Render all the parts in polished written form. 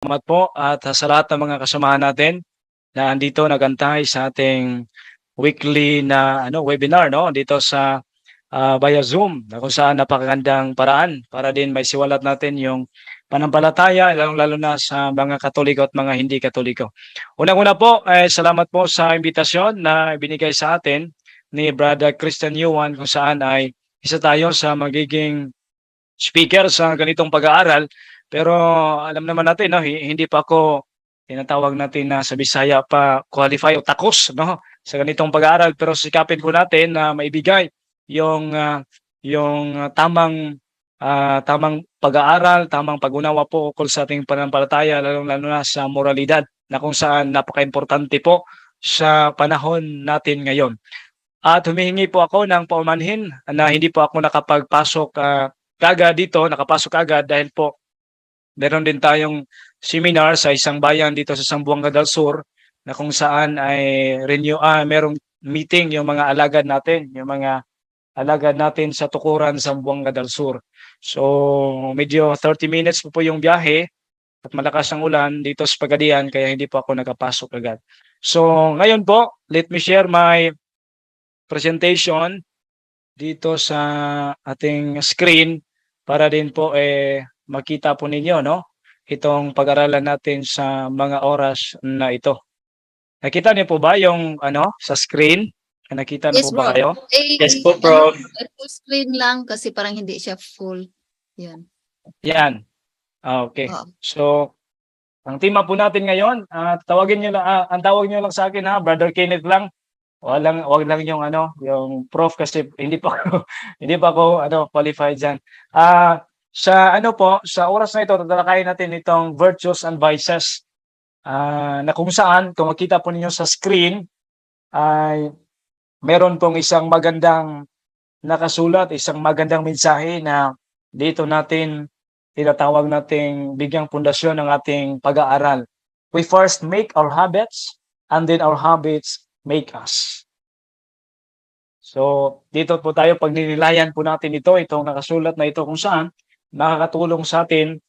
Salamat po at sa lahat ng mga kasamahan natin na andito nagantay sa ating weekly na webinar dito sa via Zoom na kung saan napakagandang paraan para din may siwalat natin yung panampalataya lalong-lalo na sa mga Katoliko at mga hindi Katoliko. Unang-una po salamat po sa imbitasyon na binigay sa atin ni Brother Christian Yuan kung saan ay isa tayo sa magiging speaker sa ganitong pag-aaral. Pero alam naman natin hindi pa ako tinatawag natin na sa Bisaya pa qualify o takos sa ganitong pag-aaral, pero sikapin po natin na maibigay yung tamang pag-aaral, tamang pag-unawa po ukol sa ating pananampalataya lalong-lalo na sa moralidad na kung saan napaka-importante po sa panahon natin ngayon. At humihingi po ako ng paumanhin na hindi po ako nakapagpasok nakapasok agad dahil po meron din tayong seminar sa isang bayan dito sa Zamboanga del Sur na kung saan ay merong meeting yung mga alagad natin, sa Tukuran, Zamboanga del Sur. So medyo 30 minutes po yung biyahe at malakas ang ulan dito sa Pagadian kaya hindi po ako nakapasok agad. So ngayon po, let me share my presentation dito sa ating screen para din po makita po ninyo itong pag-aralan natin sa mga oras na ito. Nakita niyo po ba yung sa screen? Nakita niyo Yes, po ba bro. kayo? Yes po, bro. full screen lang kasi parang hindi siya full. Yan. Yan. Okay. Oo. So, ang tema po natin ngayon, ang tawag niyo lang sa akin Brother Kenneth lang. Wag lang yung yung prof kasi hindi pa ako hindi pa ako qualified diyan. Sa oras na ito tatalakayin natin itong virtues and vices. Na kung saan kung makita po ninyo sa screen ay meron pong isang magandang nakasulat, isang magandang mensahe na dito natin tinatawag nating bigyang pundasyon ng ating pag-aaral. We first make our habits and then our habits make us. So, dito po tayo pag ninilayan po natin itong nakasulat na ito kung saan nakakatulong sa atin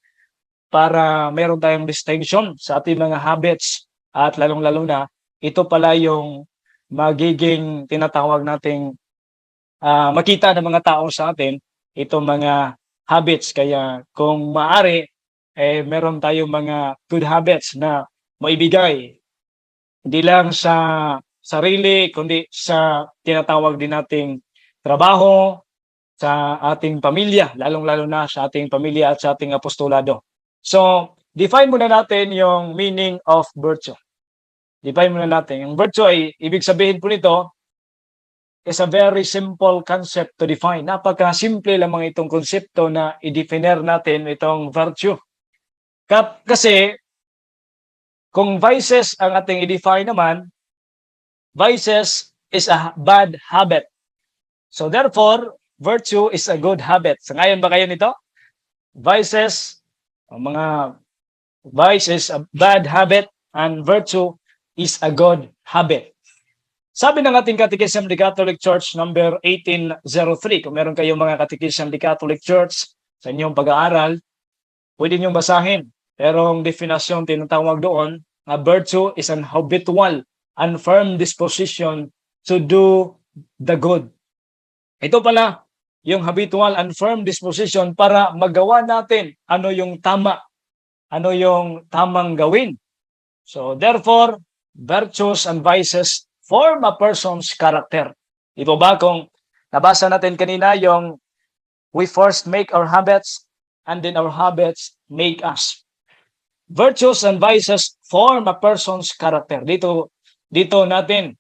para meron tayong distinction sa ating mga habits at lalong-lalo na ito pala yung magiging tinatawag nating makita ng mga tao sa atin itong mga habits. Kaya kung maaari, meron tayong mga good habits na maibigay hindi lang sa sarili, kundi sa tinatawag din nating trabaho, sa ating pamilya, lalong-lalo na sa ating pamilya at sa ating apostolado. So, define muna natin yung meaning of virtue. Define muna natin. Yung virtue ay, ibig sabihin po nito, is a very simple concept to define. Napaka-simple lamang itong konsepto na i-definer natin itong virtue. Kasi, kung vices ang ating i-define naman, vices is a bad habit. So therefore, virtue is a good habit. So ngayon ba kayo nito? Vices, mga vice is a bad habit and virtue is a good habit. Sabi ng ating Catechism of the Catholic Church number 1803, kung meron kayong mga Catechism of the Catholic Church sa inyong pag-aaral, pwede niyong basahin. Pero ang definasyon tinatawag doon, a virtue is an habitual and firm disposition to do the good. Ito pala yung habitual and firm disposition para magawa natin ano yung tama, ano yung tamang gawin. So therefore, virtues and vices form a person's character. Ito ba kung nabasa natin kanina yung we first make our habits and then our habits make us. Virtues and vices form a person's character. Dito natin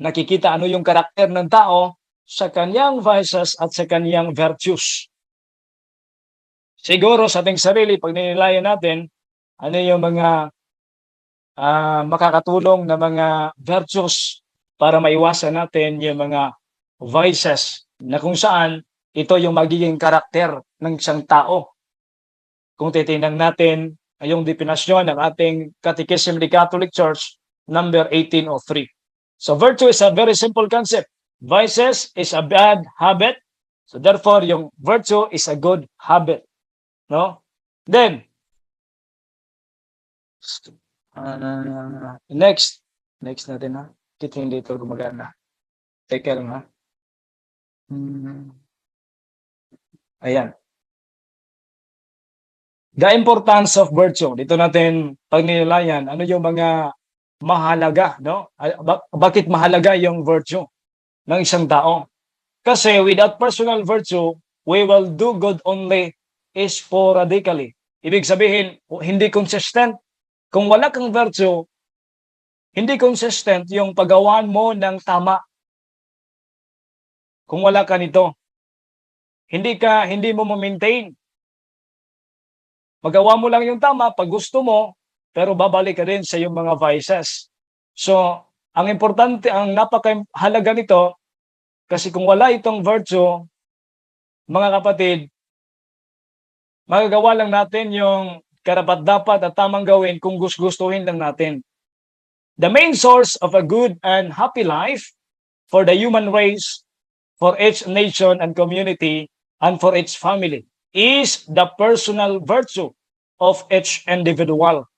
nakikita ano yung karakter ng tao sa kanyang vices at sa kanyang virtues. Siguro sa ating sarili, pag ninilayan natin, ano yung mga makakatulong na mga virtues para maiwasan natin yung mga vices na kung saan ito yung magiging karakter ng isang tao. Kung titingnan natin yung definasyon ng ating Catechism of the Catholic Church number 1803. So virtue is a very simple concept. Vices is a bad habit. So therefore, yung virtue is a good habit. No? Then, Next. Next natin ha. Kita hindi ito gumagana. Teka lang ha. Ayan. The importance of virtue. Dito natin pagnilalayan ano yung mga mahalaga, no? Bakit mahalaga yung virtue ng isang tao? Kasi without personal virtue, we will do good only sporadically. Ibig sabihin, hindi consistent. Kung wala kang virtue, hindi consistent yung paggawaan mo ng tama. Kung wala ka nito, hindi mo ma-maintain. Magawa mo lang yung tama pag gusto mo, pero babalik ka rin sa iyong mga vices. So, ang importante, ang napakahalaga nito, kasi kung wala itong virtue, mga kapatid, magagawa lang natin yung karapat-dapat at tamang gawin kung gustuhin lang natin. The main source of a good and happy life for the human race, for each nation and community, and for its family is the personal virtue of each individual.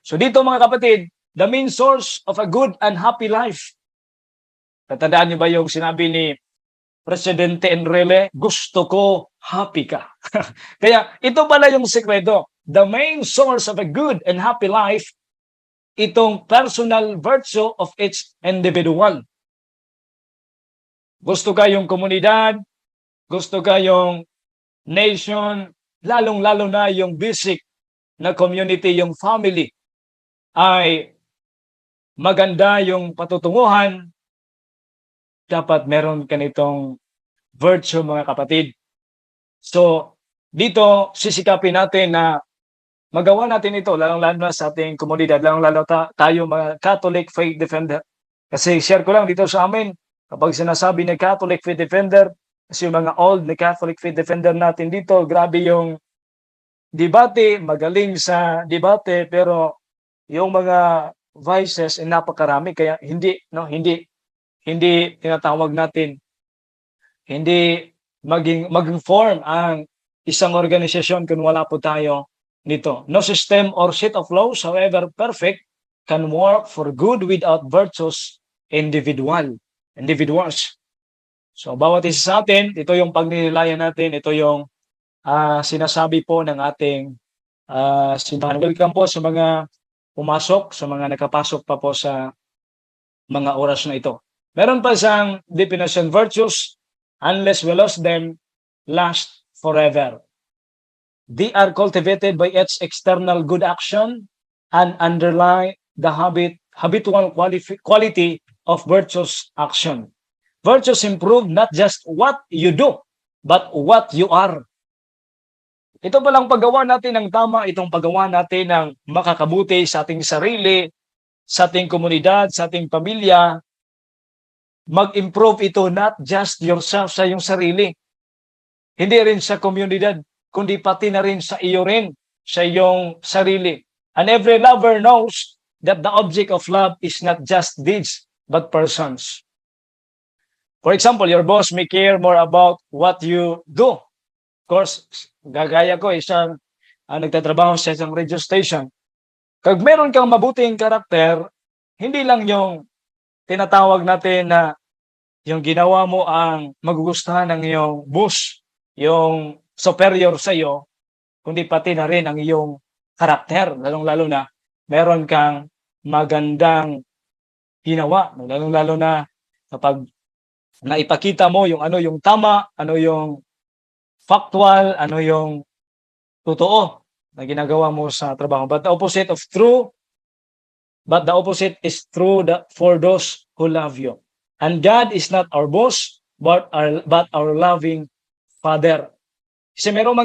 So dito mga kapatid, the main source of a good and happy life. Tatandaan niyo ba yung sinabi ni Presidente Enrile, gusto ko happy ka. Kaya ito pala yung sekreto. The main source of a good and happy life, itong personal virtue of each individual. Gusto ka yung komunidad, gusto ka yung nation, lalong-lalo na yung basic na community, yung family, ay maganda yung patutunguhan, dapat meron ka nitong virtue mga kapatid. So, dito sisikapin natin na magawa natin ito, lalong-lalo na sa ating komunidad, lalong-lalo tayo mga Catholic Faith Defender. Kasi share ko lang dito sa amin, kapag sinasabi na Catholic Faith Defender, kasi yung mga old na Catholic Faith Defender natin dito, grabe yung debate, magaling sa debate, pero yung mga vices ay napakarami, kaya hindi tinatawag natin, hindi maging form ang isang organisasyon kung wala po tayo nito. No system or set of laws, however perfect, can work for good without virtuous individuals. So, bawat isa sa atin, ito yung pagninilayan natin, ito yung sinasabi po ng ating simbahan. Welcome po sa mga pumasok, sa mga nakapasok pa po sa mga oras na ito. Meron pa isang definition, virtues, unless we lost them, last forever. They are cultivated by its external good action and underlie the habitual quality of virtuous action. Virtues improve not just what you do, but what you are. Ito palang paggawa natin ng tama, itong paggawa natin ng makakabuti sa ating sarili, sa ating komunidad, sa ating pamilya, mag-improve ito not just yourself, sa iyong sarili. Hindi rin sa komunidad, kundi pati na rin sa iyo rin, sa iyong sarili. And every lover knows that the object of love is not just deeds, but persons. For example, your boss may care more about what you do. Of course, gagaya ko, isang nagtatrabaho sa isang radio station. Kag meron kang mabuting karakter, hindi lang yung tinatawag natin na yung ginawa mo ang magugustuhan ng iyong boss, yung superior sa iyo, kundi pati na rin ang iyong karakter, lalong-lalo na meron kang magandang ginawa, lalong-lalo na kapag naipakita mo yung ano yung tama, ano yung factual, ano yung totoo na ginagawa mo sa trabaho. But the opposite is true for those who love you. And God is not our boss, but our loving Father. Kasi meron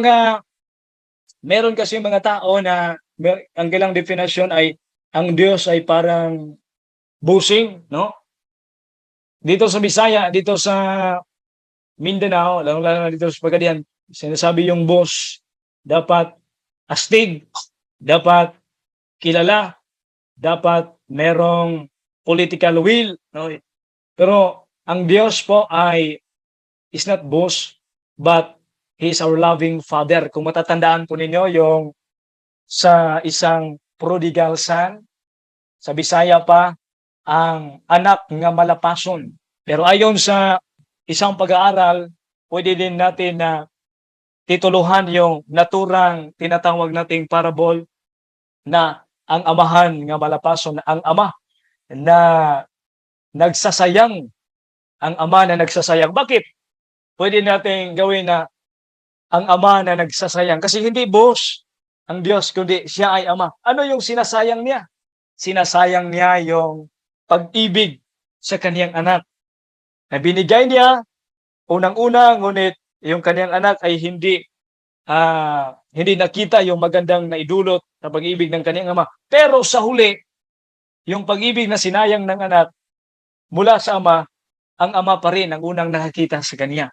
kasi mga tao na ang kailang definition ay ang Diyos ay parang busing, no? Dito sa Bisaya, dito sa Mindanao, lalo dito sa Pagadian, sinasabi yung boss, dapat astig, dapat kilala, dapat merong political will, no? Pero ang Diyos po is not boss, but He is our loving Father. Kung matatandaan po ninyo yung sa isang prodigal son, sa Bisaya pa, ang anak nga malapason. Pero ayon sa isang pag-aaral, pwede din natin na tituluhan yung naturang tinatawag nating parable na ang amahan nga malapason, ang ama na nagsasayang, ang ama na nagsasayang. Bakit? Pwede nating gawin na ang ama na nagsasayang. Kasi hindi boss ang Diyos, kundi siya ay ama. Ano yung sinasayang niya? Sinasayang niya yung pag-ibig sa kaniyang anak. Na binigay niya, unang-una, ngunit yung kaniyang anak ay hindi nakita yung magandang naidulot na pag-ibig ng kaniyang ama. Pero sa huli, yung pag-ibig na sinayang ng anak mula sa ama, ang ama pa rin ang unang nakakita sa kaniya.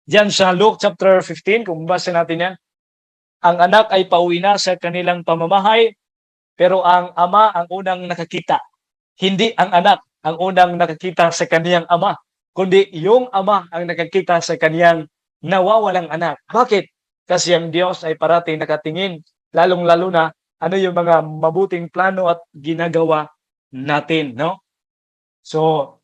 Diyan sa Luke chapter 15, kung basa natin yan, ang anak ay pauwi na sa kanilang pamamahay, pero ang ama ang unang nakakita. Hindi ang anak ang unang nakakita sa kaniyang ama, kundi yung ama ang nakakita sa kaniyang nawawalang anak. Bakit? Kasi ang Diyos ay parating nakatingin, lalong-lalo na ano yung mga mabuting plano at ginagawa natin, no? So,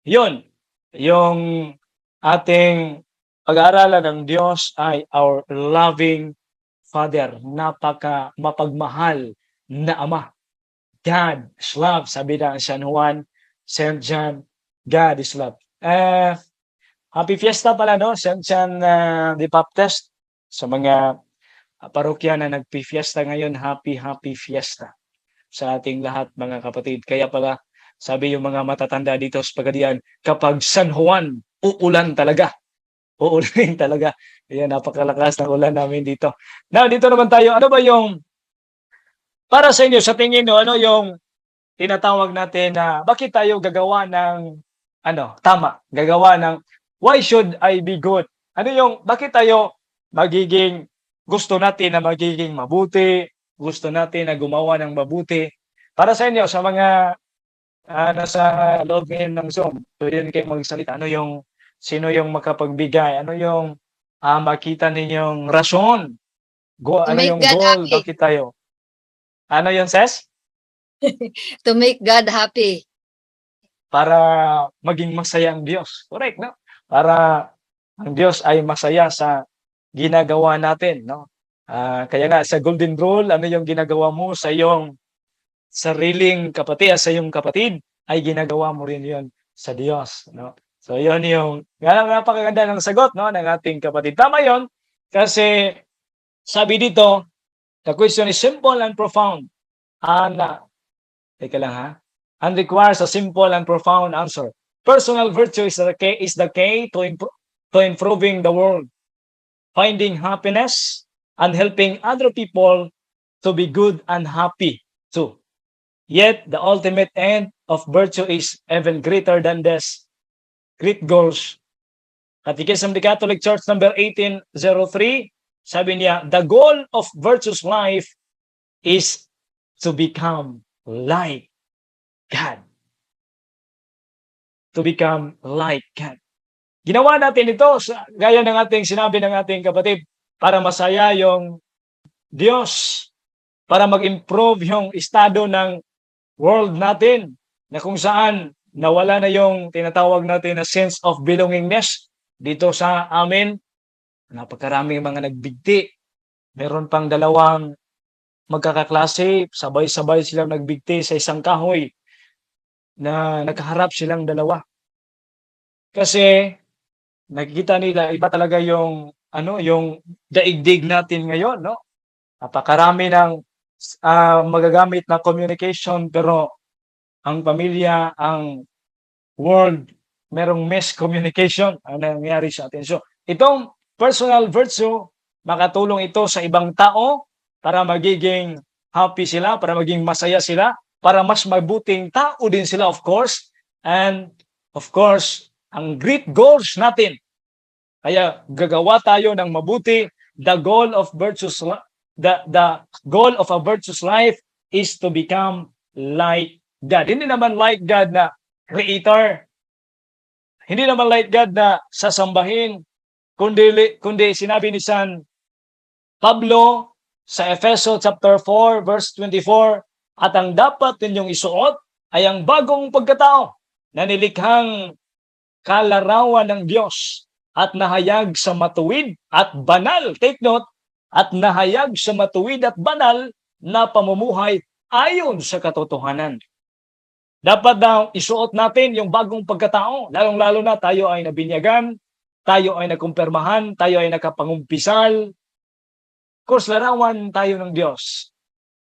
yun, yung ating pag-aaralan ng Diyos ay our loving Father, napaka mapagmahal na Ama. God is love, sabi ng San Juan, St. John, God is love. Happy Fiesta pala, no? St. John the Baptist. Sa mga parokya na nagpi-fiesta ngayon, happy Fiesta sa ating lahat, mga kapatid. Kaya pala, sabi yung mga matatanda dito sa Pagadian, kapag San Juan, uulan talaga. Uulan talaga. Ayan, napakalakas ng ulan namin dito. Now, dito naman tayo. Ano ba yung, para sa inyo, sa tingin nyo, ano yung tinatawag natin na bakit tayo gagawa ng, tama, gagawa ng, why should I be good? Ano yung, bakit tayo magiging, gusto natin na magiging mabuti, gusto natin na gumawa ng mabuti. Para sa inyo, sa mga nasa loob ngayon ng Zoom, pwede rin kayo magsalita. Sino yung makapagbigay? Ano yung makita ninyong rason? To Ano make yung God goal? happy. Bakit tayo? Ano yung Ses? To make God happy. Para maging masaya ang Diyos. Correct, no? Para ang Diyos ay masaya sa ginagawa natin, no? Kaya nga, sa Golden Rule, ano yung ginagawa mo sa iyong sariling kapatid, sa iyong kapatid, ay ginagawa mo rin yon sa Diyos, no? So, yon yung napakaganda ng sagot, no, ng ating kapatid. Tama yon, kasi sabi dito, the question is simple and profound. Teka lang ha. And requires a simple and profound answer. Personal virtue is the key to improving the world, finding happiness, and helping other people to be good and happy too. Yet, the ultimate end of virtue is even greater than this. Great goals. Catechism of the Catholic Church number 1803, sabi niya, the goal of virtuous life is to become like God. To become like God. Ginawa natin ito, gaya ng ating sinabi ng ating kapatid, para masaya yung Diyos, para mag-improve yung estado ng world natin, na kung saan nawala na yung tinatawag natin na sense of belongingness dito sa amin. Napakaraming mga nagbigti. Meron pang dalawang magkakaklase, sabay-sabay silang nagbigti sa isang kahoy na nakaharap silang dalawa. Kasi nakikita nila iba talaga yung yung daigdig natin ngayon, no? Napakarami ng magagamit na communication, pero ang pamilya, ang world, merong miscommunication ang nangyayari sa atin. So, itong personal virtue, makatulong ito sa ibang tao para magiging happy sila, para maging masaya sila, para mas mabuting tao din sila, of course. And, of course, ang great goals natin. Kaya gagawa tayo ng mabuti. The goal of the goal of a virtuous life is to become like God. Hindi naman like God na creator. Hindi naman like God na sasambahin. Kundi sinabi ni San Pablo, sa Efeso chapter 4 verse 24, at ang dapat ninyong isuot ay ang bagong pagkatao na nilikhang kalarawan ng Diyos at nahayag sa matuwid at banal. Take note, at nahayag sa matuwid at banal na pamumuhay ayon sa katotohanan. Dapat daw isuot natin yung bagong pagkatao, lalong-lalo na tayo ay nabinyagan, tayo ay nakumpirmahan, tayo ay nakapangumpisal. Of course, larawan tayo ng Diyos.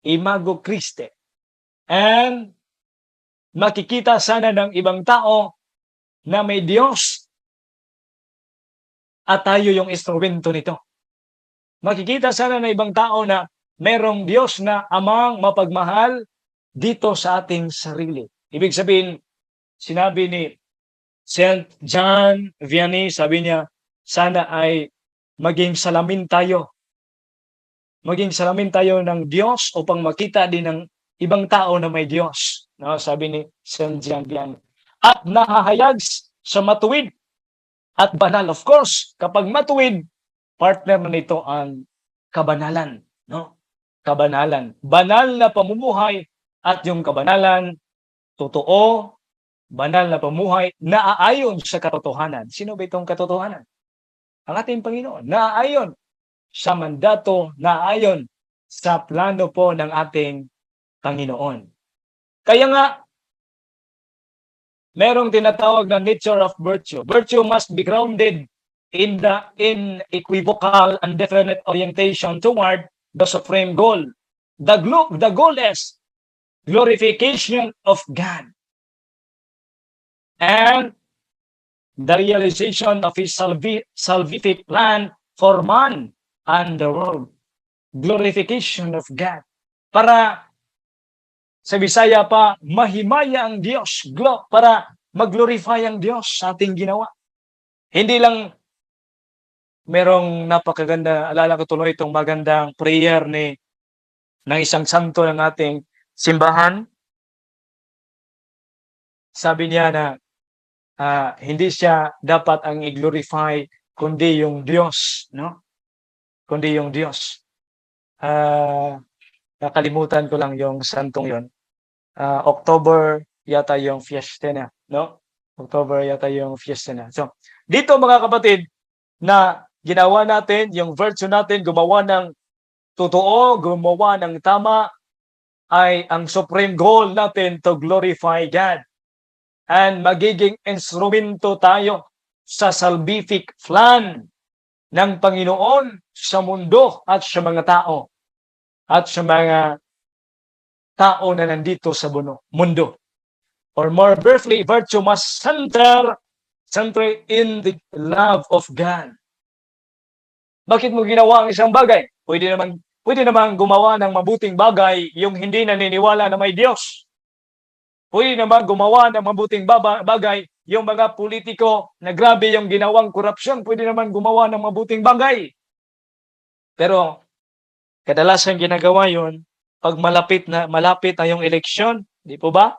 Imago Christi. And makikita sana ng ibang tao na may Diyos at tayo yung instrumento nito. Makikita sana ng ibang tao na merong Diyos na amang mapagmahal dito sa ating sarili. Ibig sabihin, sinabi ni St. John Vianney, sabi niya, sana ay maging salamin tayo. Maging salamin tayo ng Diyos upang makita din ng ibang tao na may Diyos. No, sabi ni St. John Vianney. At nahahayag sa matuwid at banal. Of course, kapag matuwid, partner na nito ang kabanalan. No? Kabanalan. Banal na pamumuhay at yung kabanalan, totoo, banal na pamumuhay, naaayon sa katotohanan. Sino ba itong katotohanan? Ang ating Panginoon. Naaayon sa mandato, naaayon sa plano po ng ating Panginoon. Kaya nga, merong tinatawag na nature of virtue. Virtue must be grounded in the unequivocal and definite orientation toward the supreme goal. The goal is glorification of God and the realization of His salvific plan for man and the world. Glorification of God. Para sa Bisaya pa, mahimaya ang Diyos. Para mag-glorify ang Diyos sa ating ginawa. Hindi lang merong napakaganda, alala ko tuloy itong magandang prayer ng isang santo ng ating simbahan. Sabi niya na hindi siya dapat ang i-glorify kundi yung Diyos, no? Kundi yung Diyos. Nakalimutan ko lang yung santong yon. October yata yung fiesta na, no? October yata yung fiesta na. So, dito mga kapatid, na ginawa natin, yung virtue natin, gumawa ng totoo, gumawa ng tama, ay ang supreme goal natin to glorify God. And magiging instrumento tayo sa salvific plan ng Panginoon sa mundo at sa mga tao. At sa mga tao na nandito sa mundo. Or more briefly, virtue must center in the love of God. Bakit mo ginawa ang isang bagay? Pwede naman gumawa ng mabuting bagay yung hindi naniniwala na may Diyos. Pwede naman gumawa ng mabuting bagay yung mga politiko na grabe yung ginawang korupsyon. Pwede naman gumawa ng mabuting bagay. Pero kadalasan ginagawa yun pag malapit na yung eleksyon, di po ba?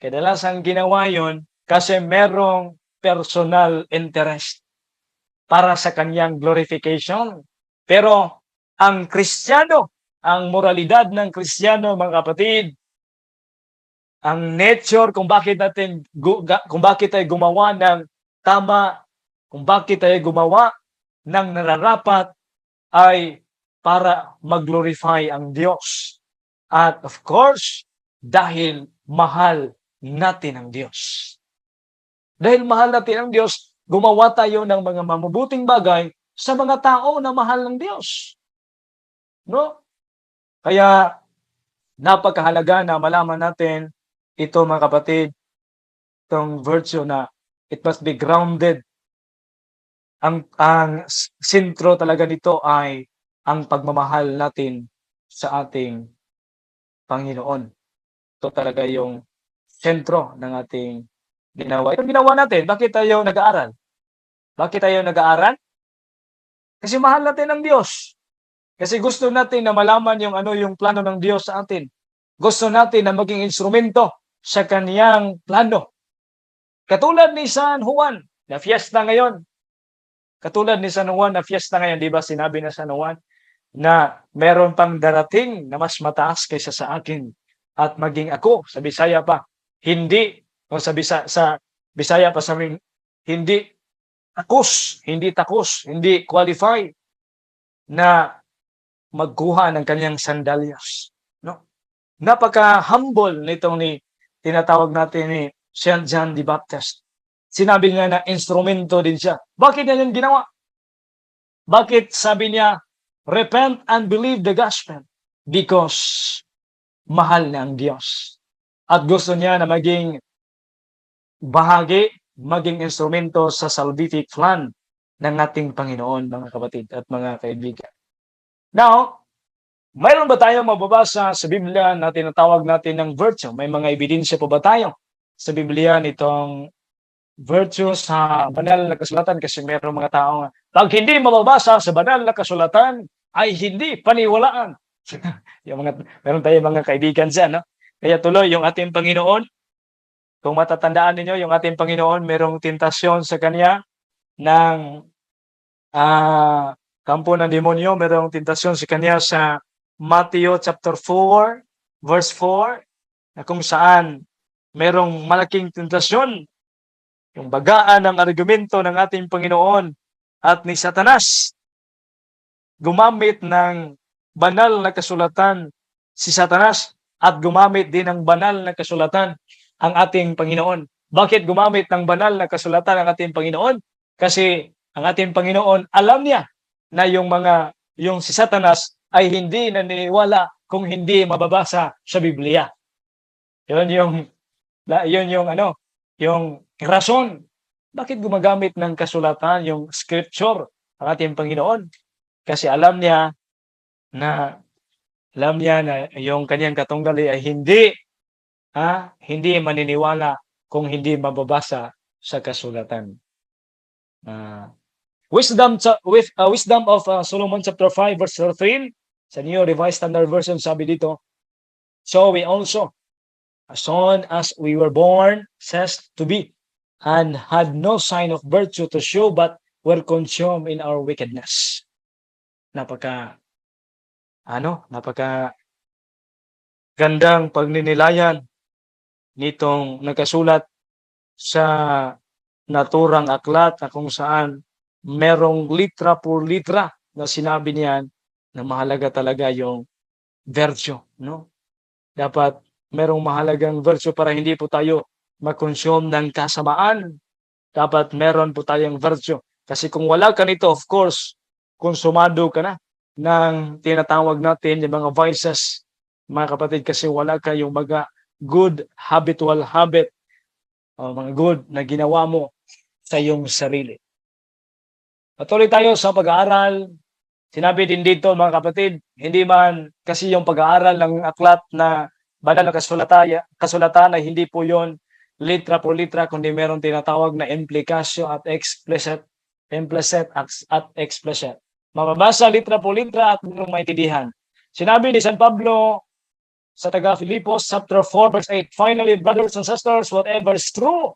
Kadalasan ginawa yun kasi merong personal interest para sa kanyang glorification. Pero ang Kristiyano, ang moralidad ng Kristiyano, mga kapatid, ang nature kung bakit tayo gumawa ng tama, kung bakit tayo gumawa ng nararapat, ay para mag-glorify ang Diyos. At of course, dahil mahal natin ang Diyos. Dahil mahal natin ang Diyos, gumawa tayo ng mga mabubuting bagay sa mga tao na mahal ng Diyos. No? Kaya, napakahalaga na malaman natin ito mga kapatid, itong virtue na it must be grounded. Ang sentro talaga nito ay ang pagmamahal natin sa ating Panginoon. Ito talaga yung sentro ng ating ginawa. Itong ginawa natin, bakit tayo nag-aaral? Bakit tayo nag-aaral? Kasi mahal natin ang Diyos. Kasi gusto natin na malaman yung plano ng Diyos sa atin. Gusto natin na maging instrumento sa kaniyang plano. Katulad ni San Juan na fiesta ngayon. Katulad ni San Juan na fiesta ngayon, di ba sinabi na San Juan, na meron pang darating na mas mataas kaysa sa akin. At maging ako, sa Bisaya pa, hindi, o sa Bisaya pa sa amin, hindi takos, hindi qualify na magkuha ng kanyang sandalyas. No? Napaka-humble nitong tinatawag natin ni Saint John the Baptist. Sinabi niya na instrumento din siya. Bakit niya yun ginawa? Bakit sabi niya, repent and believe the gospel? Because mahal niya ang Diyos. At gusto niya na maging bahagi, maging instrumento sa salvific plan ng ating Panginoon, mga kapatid at mga kaibigan. Now, mayroon ba tayong mababasa sa Biblia na tinatawag natin ng virtue? May mga ebidensya po ba tayo sa Biblia nitong virtue sa banal na kasulatan? Kasi mayroong mga tao pag hindi mababasa sa banal na kasulatan, ay hindi paniwalaan. Meron tayong mga kaibigan dyan, no? Kaya tuloy, yung ating Panginoon, kung matatandaan ninyo, yung ating Panginoon, merong tentasyon sa Kanya ng kampo ng demonyo, merong tentasyon sa Kanya sa Matthew chapter 4, verse 4, na kung saan merong malaking tentasyon, yung bagaan ng argumento ng ating Panginoon at ni Satanas, gumamit ng banal na kasulatan si Satanas at gumamit din ng banal na kasulatan ang ating Panginoon. Bakit gumamit ng banal na kasulatan ang ating Panginoon? Kasi ang ating Panginoon, alam niya na yung si Satanas ay hindi naniniwala kung hindi mababasa sa Biblia. Yun yung rason. Bakit gumagamit ng kasulatan, yung scripture, ang ating Panginoon? Kasi alam niya na yung kanyang katunggali ay hindi maniniwala kung hindi mababasa sa kasulatan. Wisdom of Solomon chapter 5 verse 13 sa New Revised Standard Version, sabi dito, so we also, as soon as we were born, ceased to be, and had no sign of virtue to show, but were consumed in our wickedness. Napaka gandang pagninilayan nitong nakasulat sa naturang aklat na kung saan merong litra por litra na sinabi niyan na mahalaga talaga yung virtue, no? Dapat merong mahalagang virtue para hindi po tayo ma-consume ng kasamaan. Dapat meron po tayong virtue. Kasi kung wala ka nito, of course, konsumado ka na ng tinatawag natin yung mga vices, mga kapatid, kasi wala kayong mga good habitual habit o mga good na ginawa mo sa iyong sarili. Patuloy tayo sa pag-aaral. Sinabi din dito, mga kapatid, hindi man kasi yung pag-aaral ng aklat na banal na kasulatan ay hindi po yon litra por litra, kundi meron tinatawag na implikasyon at explicit at explicit. Mababasa litra por litra at merong maintindihan. Sinabi ni San Pablo sa taga-Filipos chapter 4 verse 8, finally, brothers and sisters, whatever is true,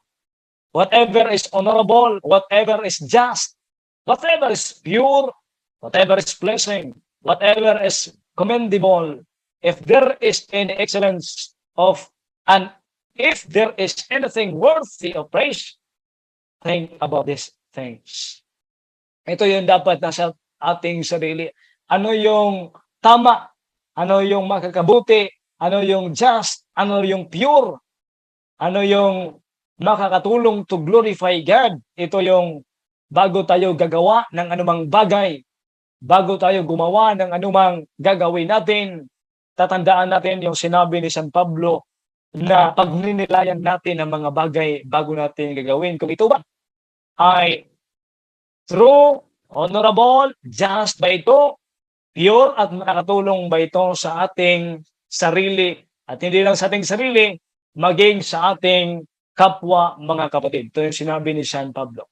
whatever is honorable, whatever is just, whatever is pure, whatever is pleasing, whatever is commendable, if there is any excellence and if there is anything worthy of praise, think about these things. Ito yung dapat nasa ating sarili. Ano yung tama? Ano yung makakabuti? Ano yung just? Ano yung pure? Ano yung makakatulong to glorify God? Ito yung bago tayo gagawa ng anumang bagay, bago tayo gumawa ng anumang gagawin natin, tatandaan natin yung sinabi ni San Pablo na pagninilayan natin ang mga bagay bago natin gagawin. Kung ito ba ay true, honorable, just ba ito, pure, at makakatulong ba ito sa ating sarili, at hindi lang sa ating sarili, maging sa ating kapwa, mga kapatid. Ito yung sinabi ni San Pablo.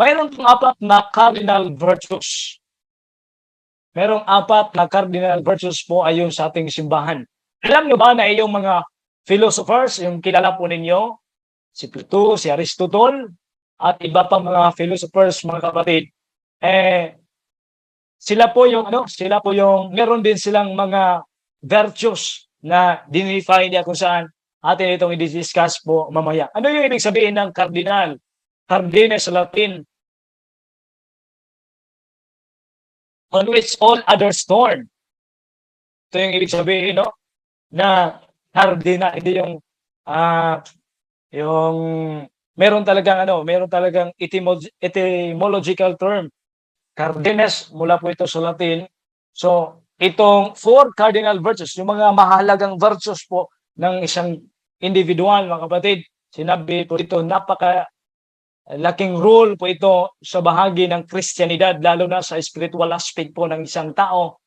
Mayroon pong 4 na cardinal virtues. Merong 4 na cardinal virtues po ayon sa ating simbahan. Alam niyo ba na yung mga philosophers, yung kilala po ninyo, si Plato, si Aristotle, at iba pang mga philosophers, mga kapatid, sila po yung meron din silang mga virtues na dinify niya kung saan atin itong i-discuss po mamaya. Ano yung ibig sabihin ng cardinal? Cardine sa Latin, on which all others turn. Ito yung ibig sabihin, no? Na cardinal, hindi yung meron talagang etymological term. Cardines, mula po ito sa Latin. So, itong four cardinal virtues, yung mga mahalagang virtues po ng isang individual, mga kapatid, sinabi po ito, laking role po ito sa bahagi ng Kristyanidad, lalo na sa spiritual aspect po ng isang tao,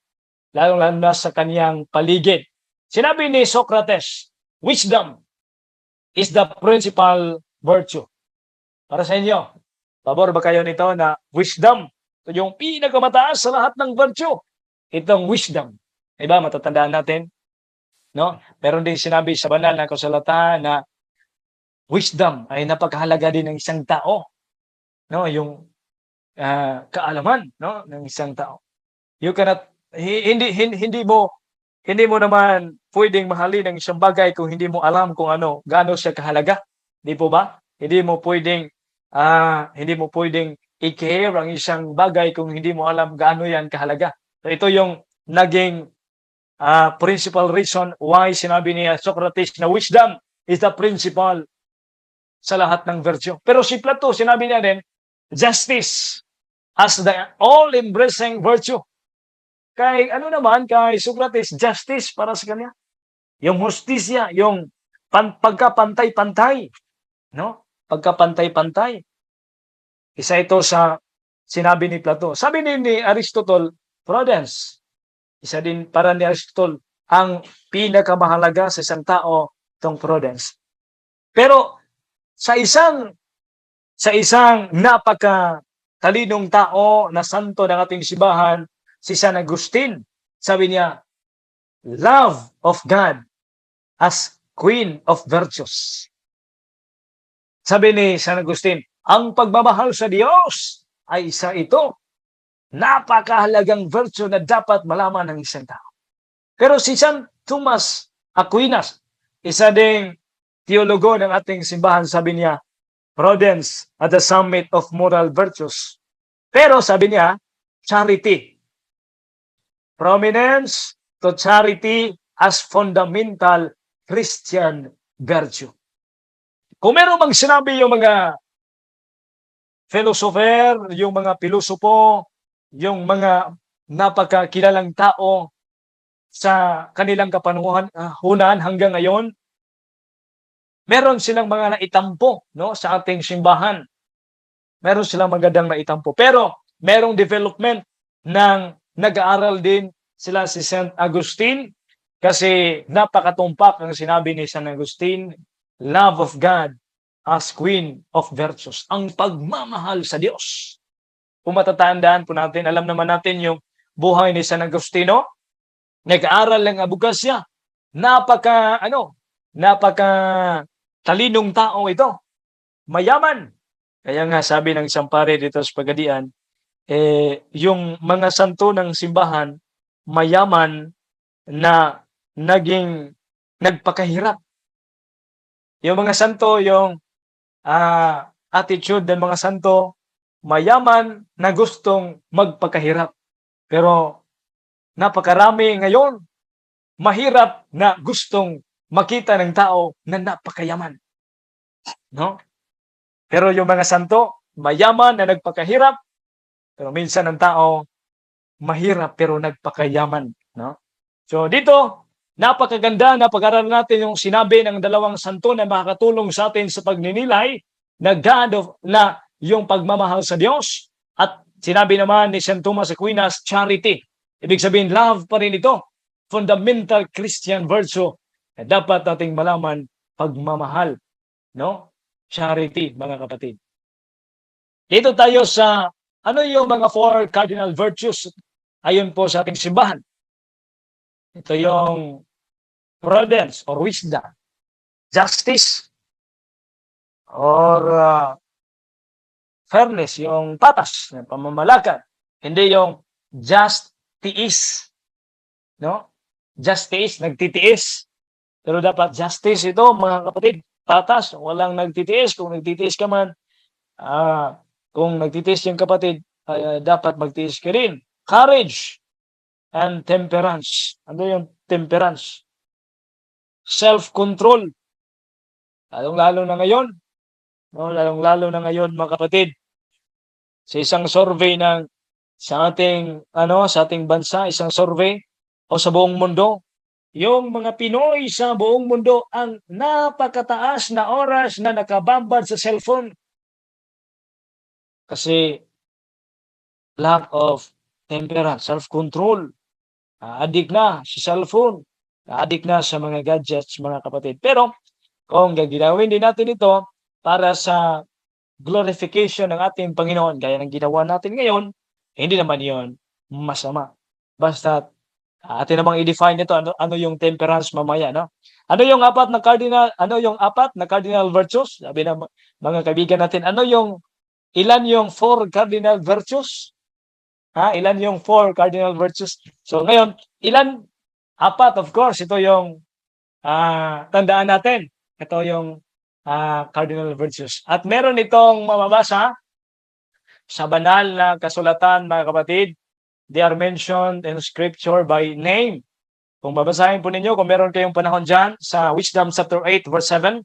lalo na sa kaniyang paligid. Sinabi ni Socrates, wisdom is the principal virtue. Para sa inyo, pabor ba kayo nito na wisdom? Ito yung pinakamataas sa lahat ng virtue. Itong wisdom. Diba, matatandaan natin? No? Meron din sinabi sa banal na kasulatan na wisdom ay napakahalaga din ng isang tao. No, yung kaalaman, no, ng isang tao. You cannot hindi mo naman pwedeng mahalin ang isang bagay kung hindi mo alam kung gaano siya kahalaga. Di po ba? Hindi mo pwedeng i-care ang isang bagay kung hindi mo alam gaano yan kahalaga. So ito yung naging principal reason why sinabi ni Socrates na wisdom is the principal sa lahat ng virtue. Pero si Plato, sinabi niya din, justice as the all-embracing virtue. Kay Socrates, justice para sa kanya. Yung hustisya, yung pagkapantay-pantay. No? Pagkapantay-pantay. Isa ito sa sinabi ni Plato. Sabi ni Aristotle, prudence. Isa din para ni Aristotle, ang pinakamahalaga sa isang tao, itong prudence. Pero sa isang napakatalinong tao na santo ng ating simbahan, si San Agustin, sabi niya, love of God as queen of virtues. Sabi ni San Agustin, ang pagmamahal sa Diyos ay isa ito. Napakahalagang virtue na dapat malaman ng isang tao. Pero si San Thomas Aquinas, isa ding teologo ng ating simbahan, sabi niya, prudence at the summit of moral virtues. Pero sabi niya, charity. Prominence to charity as fundamental Christian virtue. Kung meron bang sinabi yung mga philosopher, yung mga pilosopo, yung mga napakakilalang tao sa kanilang kapanahon hanggang ngayon, meron silang mga naitampo, no, sa ating simbahan. Meron silang magandang naitampo. Pero merong development ng nag-aaral din sila si St. Agustin kasi napakatumpak ang sinabi ni St. Agustin, love of God as queen of virtues. Ang pagmamahal sa Diyos. Kung matatandaan po natin, alam naman natin yung buhay ni San Agustino. Nag-aaral ng abogacía. Napaka talinong tao ito. Mayaman. Kaya nga sabi ng isang pare dito sa Pagadian, yung mga santo ng simbahan, mayaman na naging nagpakahirap. Yung mga santo, yung attitude ng mga santo, mayaman na gustong magpakahirap. Pero napakarami ngayon, mahirap na gustong makita ng tao na napakayaman. No? Pero yung mga santo, mayaman na nagpakahirap, pero minsan ang tao, mahirap pero nagpakayaman. No? So dito, napakaganda na pag-aralan natin yung sinabi ng dalawang santo na makakatulong sa atin sa pagninilay na yung pagmamahal sa Diyos. At sinabi naman ni St. Thomas Aquinas, charity. Ibig sabihin, love pa rin ito. Fundamental Christian virtue na dapat nating malaman, pagmamahal. No? Charity, mga kapatid. Dito tayo sa ano yung mga four cardinal virtues ayon po sa ating simbahan. Ito yung prudence or wisdom, justice, or fairness, yung patas, yung pamamalakad. Hindi yung just tiis, no? Just tiis, nagtitiis. Pero dapat justice ito, mga kapatid, patas, walang nagtitiis. Kung nagtitiis ka man, kung nagtitiis yung kapatid, dapat magtiis ka rin. Courage and temperance. Ano yung temperance? Self-control. Lalong-lalo na ngayon, no? Lalong-lalo na ngayon, mga kapatid, sa isang survey sa ating bansa, isang survey o sa buong mundo, yung mga Pinoy sa buong mundo ang napakataas na oras na nakabambad sa cellphone. Kasi lack of temperance, self-control. Addict na sa cellphone. Addict na sa mga gadgets, mga kapatid. Pero kung gaginawin din natin ito para sa glorification ng ating Panginoon, gaya ng ginawa natin ngayon, hindi naman yon masama. Basta atin namang i-define ito, ano yung temperance mamaya, no? Ano yung apat na cardinal virtues? Sabi ng mga kaibigan natin, ilan yung 4 cardinal virtues? Ilan yung 4 cardinal virtues? So ngayon, ilan? 4, of course. Ito yung tandaan natin. Ito yung cardinal virtues. At meron itong mababasa sa banal na kasulatan, mga kapatid. They are mentioned in scripture by name. Kung babasahin po ninyo, kung meron kayong panahon dyan, sa Wisdom chapter 8, verse 7,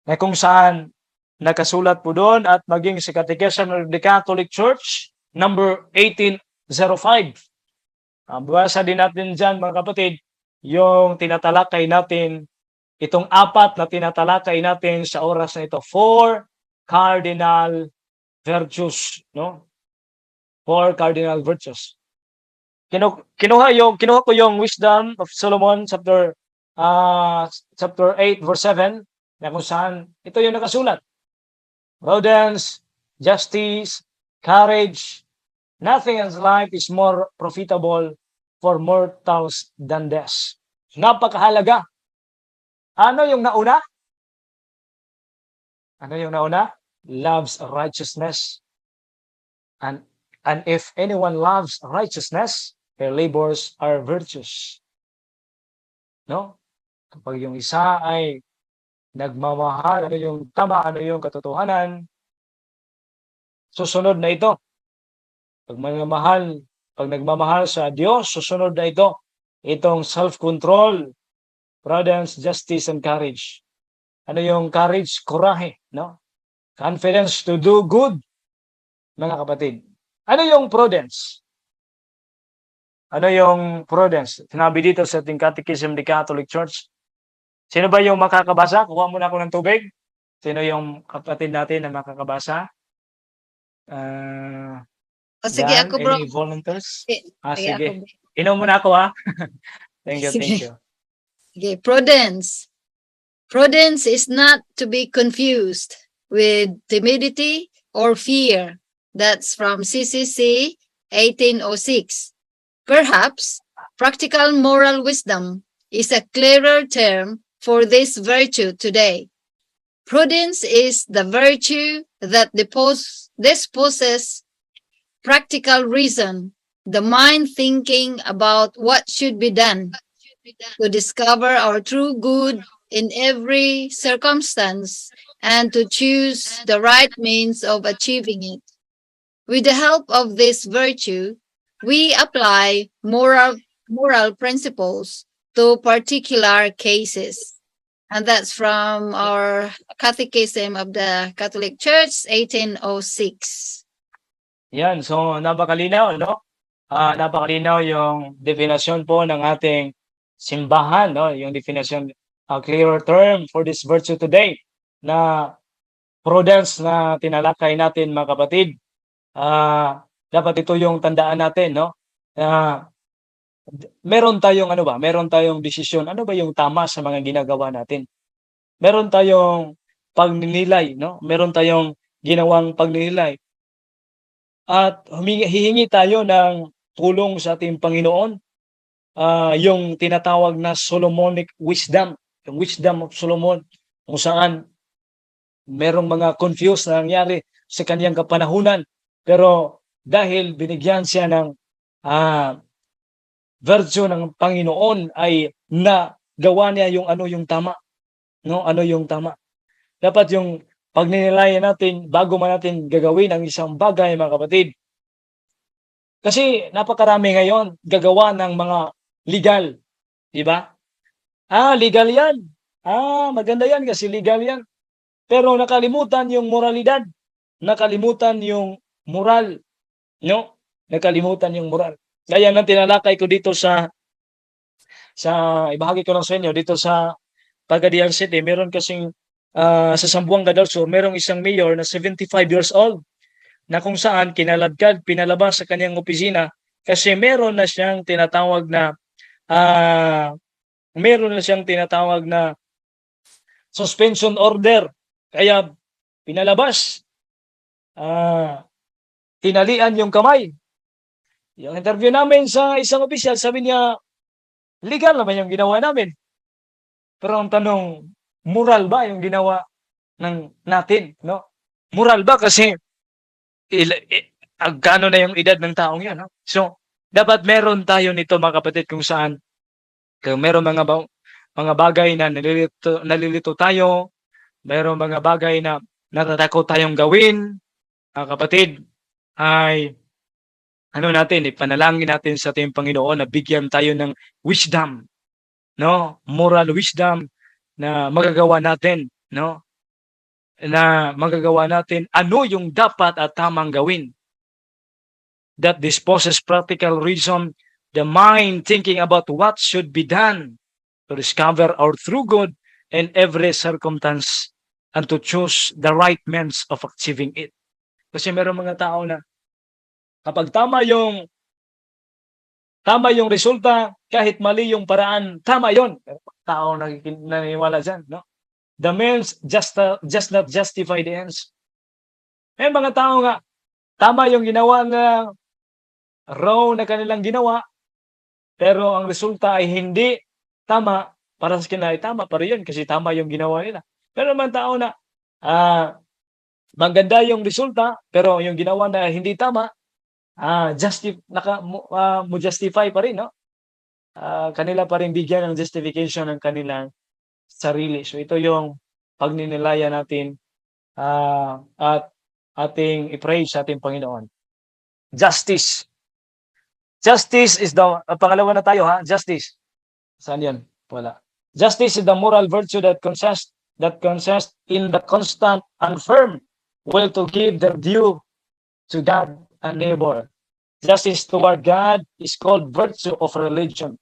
na kung saan nakasulat po doon at maging sa Catechism of the Catholic Church, number 1805. Babasa din natin dyan, mga kapatid, yung tinatalakay natin, itong 4 na tinatalakay natin sa oras na ito, 4 cardinal virtues, no? 4 cardinal virtues. Kinuha ko yung Wisdom of Solomon chapter 8 verse 7 na kung saan ito yung nakasulat. Prudence, justice, courage, nothing in life is more profitable for mortals than this. Napakahalaga. Ano yung nauna? Loves righteousness. And if anyone loves righteousness, their labors are virtues. No? Kapag yung isa ay nagmamahal, ano yung tama, ano yung katotohanan, susunod na ito. Pag nagmamahal sa Diyos, susunod na ito. Itong self-control, prudence, justice, and courage. Ano yung courage? Kurahe, no? Confidence to do good, mga kapatid. Ano yung prudence? Sinabi dito sa ating Catechism of the Catholic Church. Sino ba yung makakabasa? Kuha muna ako ng tubig. Sino yung kapatid natin na makakabasa? Sige Dan, ako, bro. any volunteers? Sige Sige. ako. Inom muna ako, ha? Thank you. Okay, prudence. Prudence is not to be confused with timidity or fear. That's from CCC 1806. Perhaps practical moral wisdom is a clearer term for this virtue today. Prudence is the virtue that disposes practical reason, the mind thinking about what should be done to discover our true good in every circumstance and to choose the right means of achieving it. With the help of this virtue, we apply moral principles to particular cases. And that's from our Catechism of the Catholic Church, 1806. Yan, so napakalinaw, no? Napakalinaw yung definition po ng ating simbahan, no? Yung definition, a clearer term for this virtue today na prudence na tinalakay natin, mga kapatid. Dapat ito yung tandaan natin, no? Meron tayong desisyon. Ano ba yung tama sa mga ginagawa natin? Meron tayong pagninilay, no? Meron tayong ginawang pagninilay. At hihingi tayo ng tulong sa ating Panginoon. Yung tinatawag na Solomonic wisdom, yung wisdom of Solomon, kung saan merong mga confused na nangyari sa kanyang kapanahunan. Pero dahil binigyan siya ng virtue ng Panginoon ay nagawa niya yung ano yung tama, no? Ano yung tama. Dapat yung pagninilayan natin bago man natin gagawin ang isang bagay, mga kapatid. Kasi napakarami ngayon gagawa ng mga legal, 'di ba? Legal 'yan. Maganda 'yan kasi legal 'yan. Pero nakalimutan yung moralidad, nakalimutan yung moral, no? Nakalimutan yung moral. Gaya ng tinalakay ko dito ibahagi ko lang sa inyo dito sa Pagadian City, meron kasing sa Zamboanga del Sur, merong isang mayor na 75 years old na kung saan kinaladkad, pinalabas sa kanyang opisina kasi meron na siyang tinatawag na suspension order. Kaya pinalabas, tinalian yung kamay. Yung interview namin sa isang opisyal, sabi niya, legal naman yung ginawa namin. Pero ang tanong, moral ba yung ginawa natin, no? Moral ba kasi agkano na yung edad ng taong 'yan, no? So, dapat meron tayo nito, mga kapatid, kung saan kung meron mga bagay na nalilito tayo, meron mga bagay na natatakot tayong gawin, mga kapatid, ay ipanalangin natin sa ating Panginoon na bigyan tayo ng wisdom, no? Moral wisdom na magagawa natin, no? Na magagawa natin ano yung dapat at tamang gawin. That disposes practical reason, the mind thinking about what should be done to discover our true good in every circumstance and to choose the right means of achieving it. Kasi meron mga tao na kapag tama yung resulta, kahit mali yung paraan, tama yon. Tao naniniwala dyan, no? The means just not justify the ends. May mga tao nga, tama yung ginawa na wrong na kanilang ginawa, pero ang resulta ay hindi tama, para sa kanila ay tama pa rin yun kasi tama yung ginawa nila. Pero naman tao na maganda yung resulta, pero yung ginawa na hindi tama, justify pa rin, no? Kanila pa rin bigyan ng justification ng kanilang sarili. So ito yung pagninilaya natin at ating i-praise sa ating Panginoon. Justice. Justice is pangalawa na tayo, justice. Saan yan? Wala. Justice is the moral virtue that consists in the constant and firm will to give their due to God and neighbor. Justice toward God is called virtue of religion.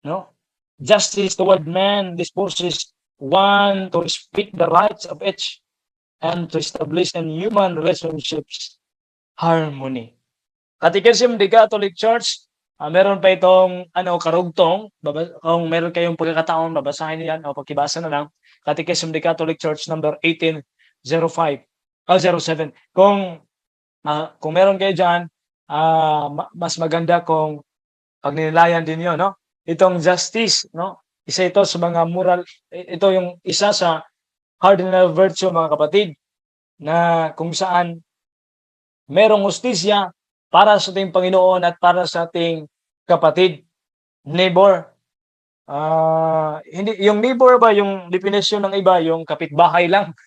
No? Justice toward man disposes one to respect the rights of each and to establish in human relationships harmony. Catechism of the Catholic Church, meron pa itong karugtong, kung meron kayong pagkakataon, babasahin niyan o pagkibasa na lang. Catechism of the Catholic Church number 1805 07. Kung meron kayo diyan, mas maganda kung pagninilayan din 'yon, no? Itong justice, no? Isa ito sa mga moral, ito yung isa sa cardinal virtue, mga kapatid, na kung saan merong hustisya para sa ating Panginoon at para sa ating kapatid, neighbor. Hindi yung neighbor ba yung definition ng iba, yung kapitbahay lang.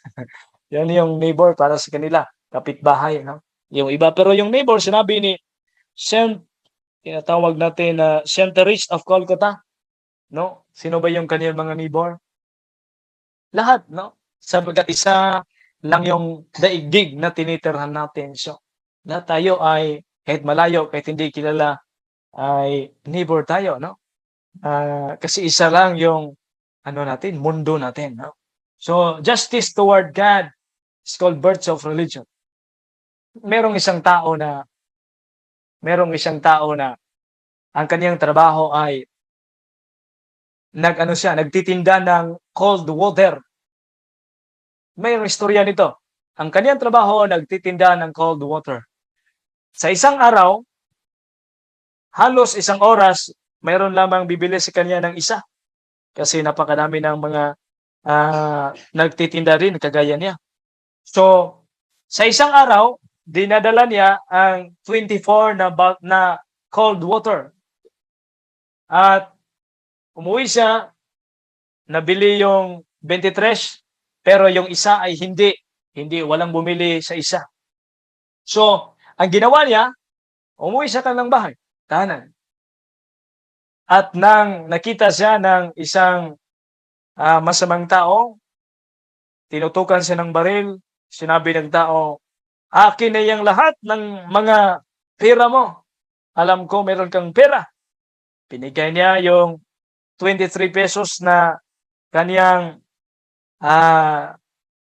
Yan yung neighbor para sa kanila, kapitbahay, no? Yung iba, pero yung neighbor sinabi ni tinatawag natin na Saint Teresa of Calcutta, no? Sino ba yung kaniyang mga neighbor? Lahat, no? Sapagkat isa lang yung daigdig na tinitirhan natin. So, na tayo ay kahit malayo, kahit hindi kilala, ay neighbor tayo, no? Kasi isa lang yung mundo natin, no? So, justice toward God is called virtue of religion. Merong isang tao na ang kaniyang trabaho ay nagtitinda ng cold water. Mayroong istorya nito. Ang kaniyang trabaho, nagtitinda ng cold water. Sa isang araw, halos isang oras, mayroon lamang bibili sa kanya ng isa. Kasi napakadami ng mga nagtitinda rin kagaya niya. So, sa isang araw, dinadala niya ang 24 na cold water. At umuwi siya, nabili yung 23, pero yung isa ay hindi. Walang bumili sa isa. So, ang ginawa niya, umuwi sa kanilang bahay, tahanan. At nang nakita siya ng isang masamang tao, tinutukan siya ng baril, sinabi ng tao, akin na yung lahat ng mga pera mo. Alam ko meron kang pera. Pinigay niya yung 23 pesos na kaniyang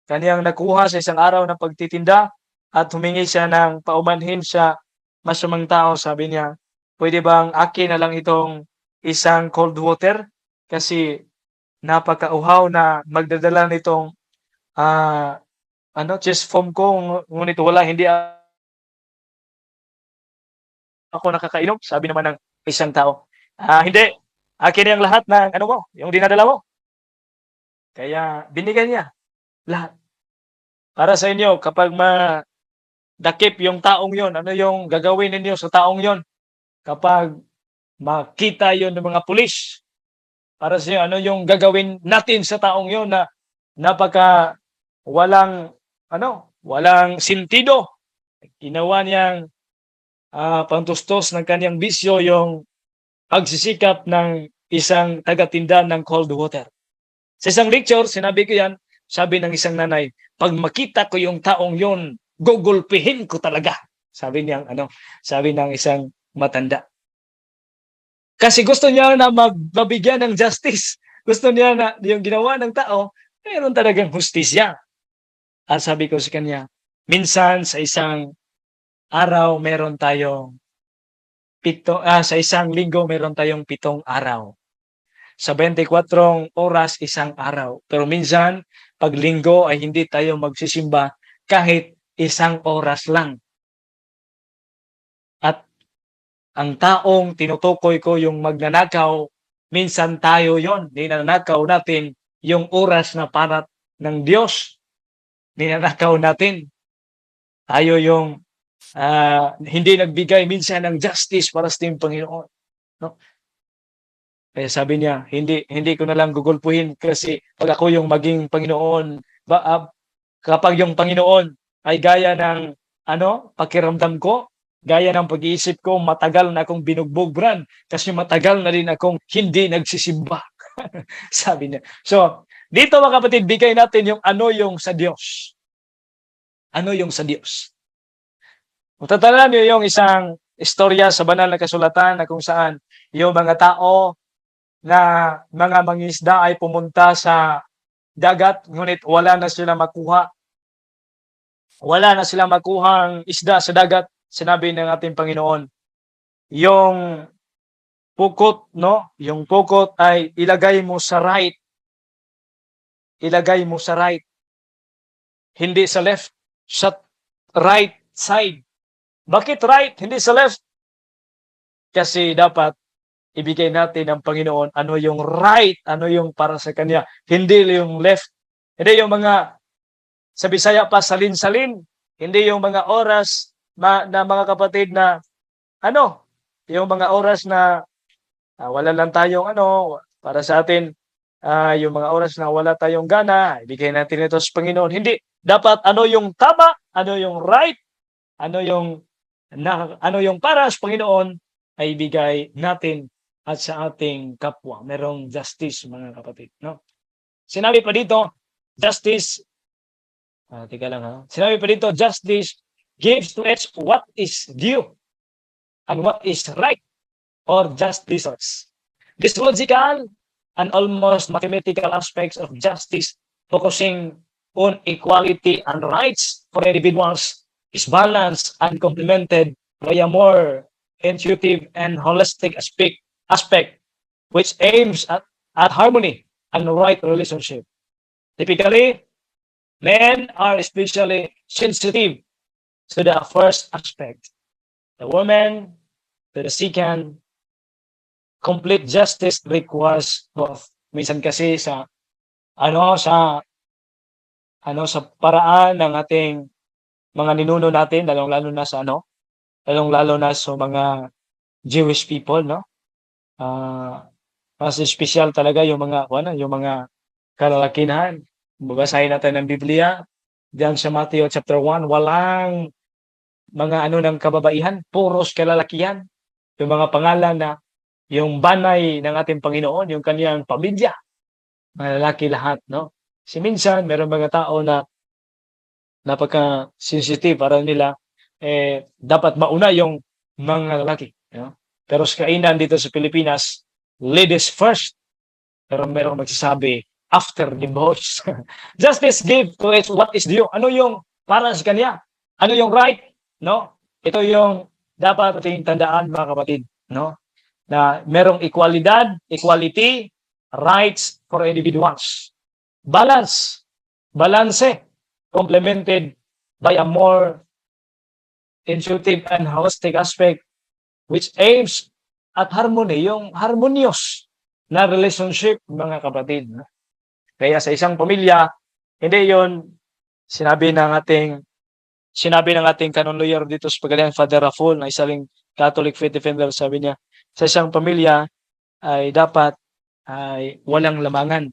nakuha sa isang araw ng pagtitinda at humingi siya ng paumanhin sa masamang tao. Sabi niya, pwede bang akin na lang itong isang cold water? Kasi napakauhaw na magdadala nitong chest foam ko, ngunit hindi ako nakakainom. Sabi naman ng isang tao, hindi, akin yung lahat ng yung dinadala mo. Kaya binigyan niya lahat. Para sa inyo, kapag madakip yung taong yon, ano yung gagawin ninyo sa taong yon? Kapag makita yon ng mga pulis, para sa inyo, ano yung gagawin natin sa taong yon na napaka walang sentido? Ginawa niyang pantustos ng kanyang bisyo yung pagsisikap ng isang tagatinda ng cold water. Sa isang lecture, sinabi ko yan, sabi ng isang nanay, pag makita ko yung taong yon, gugulpihin ko talaga. Sabi ng isang matanda. Kasi gusto niya na mabigyan ng justice. Gusto niya na yung ginawa ng tao, mayroon talagang hustisya. At sabi ko sa kanya, minsan sa isang araw meron tayong sa isang linggo meron tayong 7 araw. Sa 24 oras, isang araw. Pero minsan, pag linggo ay hindi tayo magsisimba kahit 1 oras lang. At ang taong tinutukoy ko yung magnanakaw, minsan tayo yon. Ninanakaw natin yung oras na para ng Diyos. Ninanakaw natin. Tayo yung hindi nagbigay minsan ng justice para sa ating Panginoon. No? Kaya sabi niya, hindi ko na lang gugulpuhin kasi pag ako yung maging Panginoon, kapag yung Panginoon ay gaya ng pakiramdam ko, gaya ng pag-iisip ko, matagal na akong binugbog, Brad, kasi matagal na rin akong hindi nagsisimba. Sabi niya. So, dito mga kapatid, bigay natin yung yung sa Diyos. Ano yung sa Diyos? Matatandaan niyo yung isang istorya sa banal na kasulatan na kung saan yung mga tao na mga mangingisda ay pumunta sa dagat, ngunit wala na sila makuha. Wala na sila makuhang isda sa dagat. Sinabi ng ating Panginoon, yung pukot, yung pukot ay ilagay mo sa right. Ilagay mo sa right. Hindi sa left. Sa right side. Bakit right? Hindi sa left. Kasi dapat ibigay natin ng Panginoon ano yung right, ano yung para sa Kanya. Hindi yung left. Hindi yung mga, sa Bisaya pa, salin-salin. Hindi yung mga oras na mga kapatid na, yung mga oras na wala lang tayong para sa atin, yung mga oras na wala tayong gana, ibigay natin ito sa Panginoon. Hindi. Dapat ano yung tama, ano yung right, ano yung para sa Panginoon, ay ibigay natin at sa ating kapwa. Merong justice, mga kapatid. No? Sinabi pa dito, justice, Sinabi pa dito, justice gives to each what is due and what is right or just deserves. This logical and almost mathematical aspects of justice, focusing on equality and rights for individuals, is balanced and complemented by a more intuitive and holistic aspect which aims at harmony and right relationship. Typically, men are especially sensitive to the first aspect. The woman to the second. Complete justice requires both. Minsan kasi sa paraan ng ating mga ninuno natin, lalong-lalo na sa ano, lalong-lalo na sa mga Jewish people, no? Mas espesyal talaga yung mga ano, yung mga kalalakihan. Babasahin natin ang Biblia diyan sa Matthew chapter 1, walang mga ano ng kababaihan, puros kalalakihan. Yung mga pangalan na yung banay ng ating Panginoon, yung kaniyang pamilya, mga lalaki lahat, no? Kasi minsan meron mga tao na napaka-sensitive para nila dapat mauna yung mga lalaki, no? Pero sa kainan dito sa Pilipinas, ladies first. Pero merong magsasabi, after the boys. Justice give to it what is due. Ano yung para sa kanya? Ano yung right? No? Ito yung dapat ating tandaan, mga kapatid, no? Na merong equality, rights for individuals. Balance, complemented by a more intuitive and holistic aspect which aims at harmony, yung harmonious na relationship, mga kapatid. Kaya sa isang pamilya, hindi yon sinabi ng ating canon lawyer dito sa Pagalian, Father Raful, na isa ring Catholic faith defender, sabi niya, sa isang pamilya ay dapat ay walang lamangan.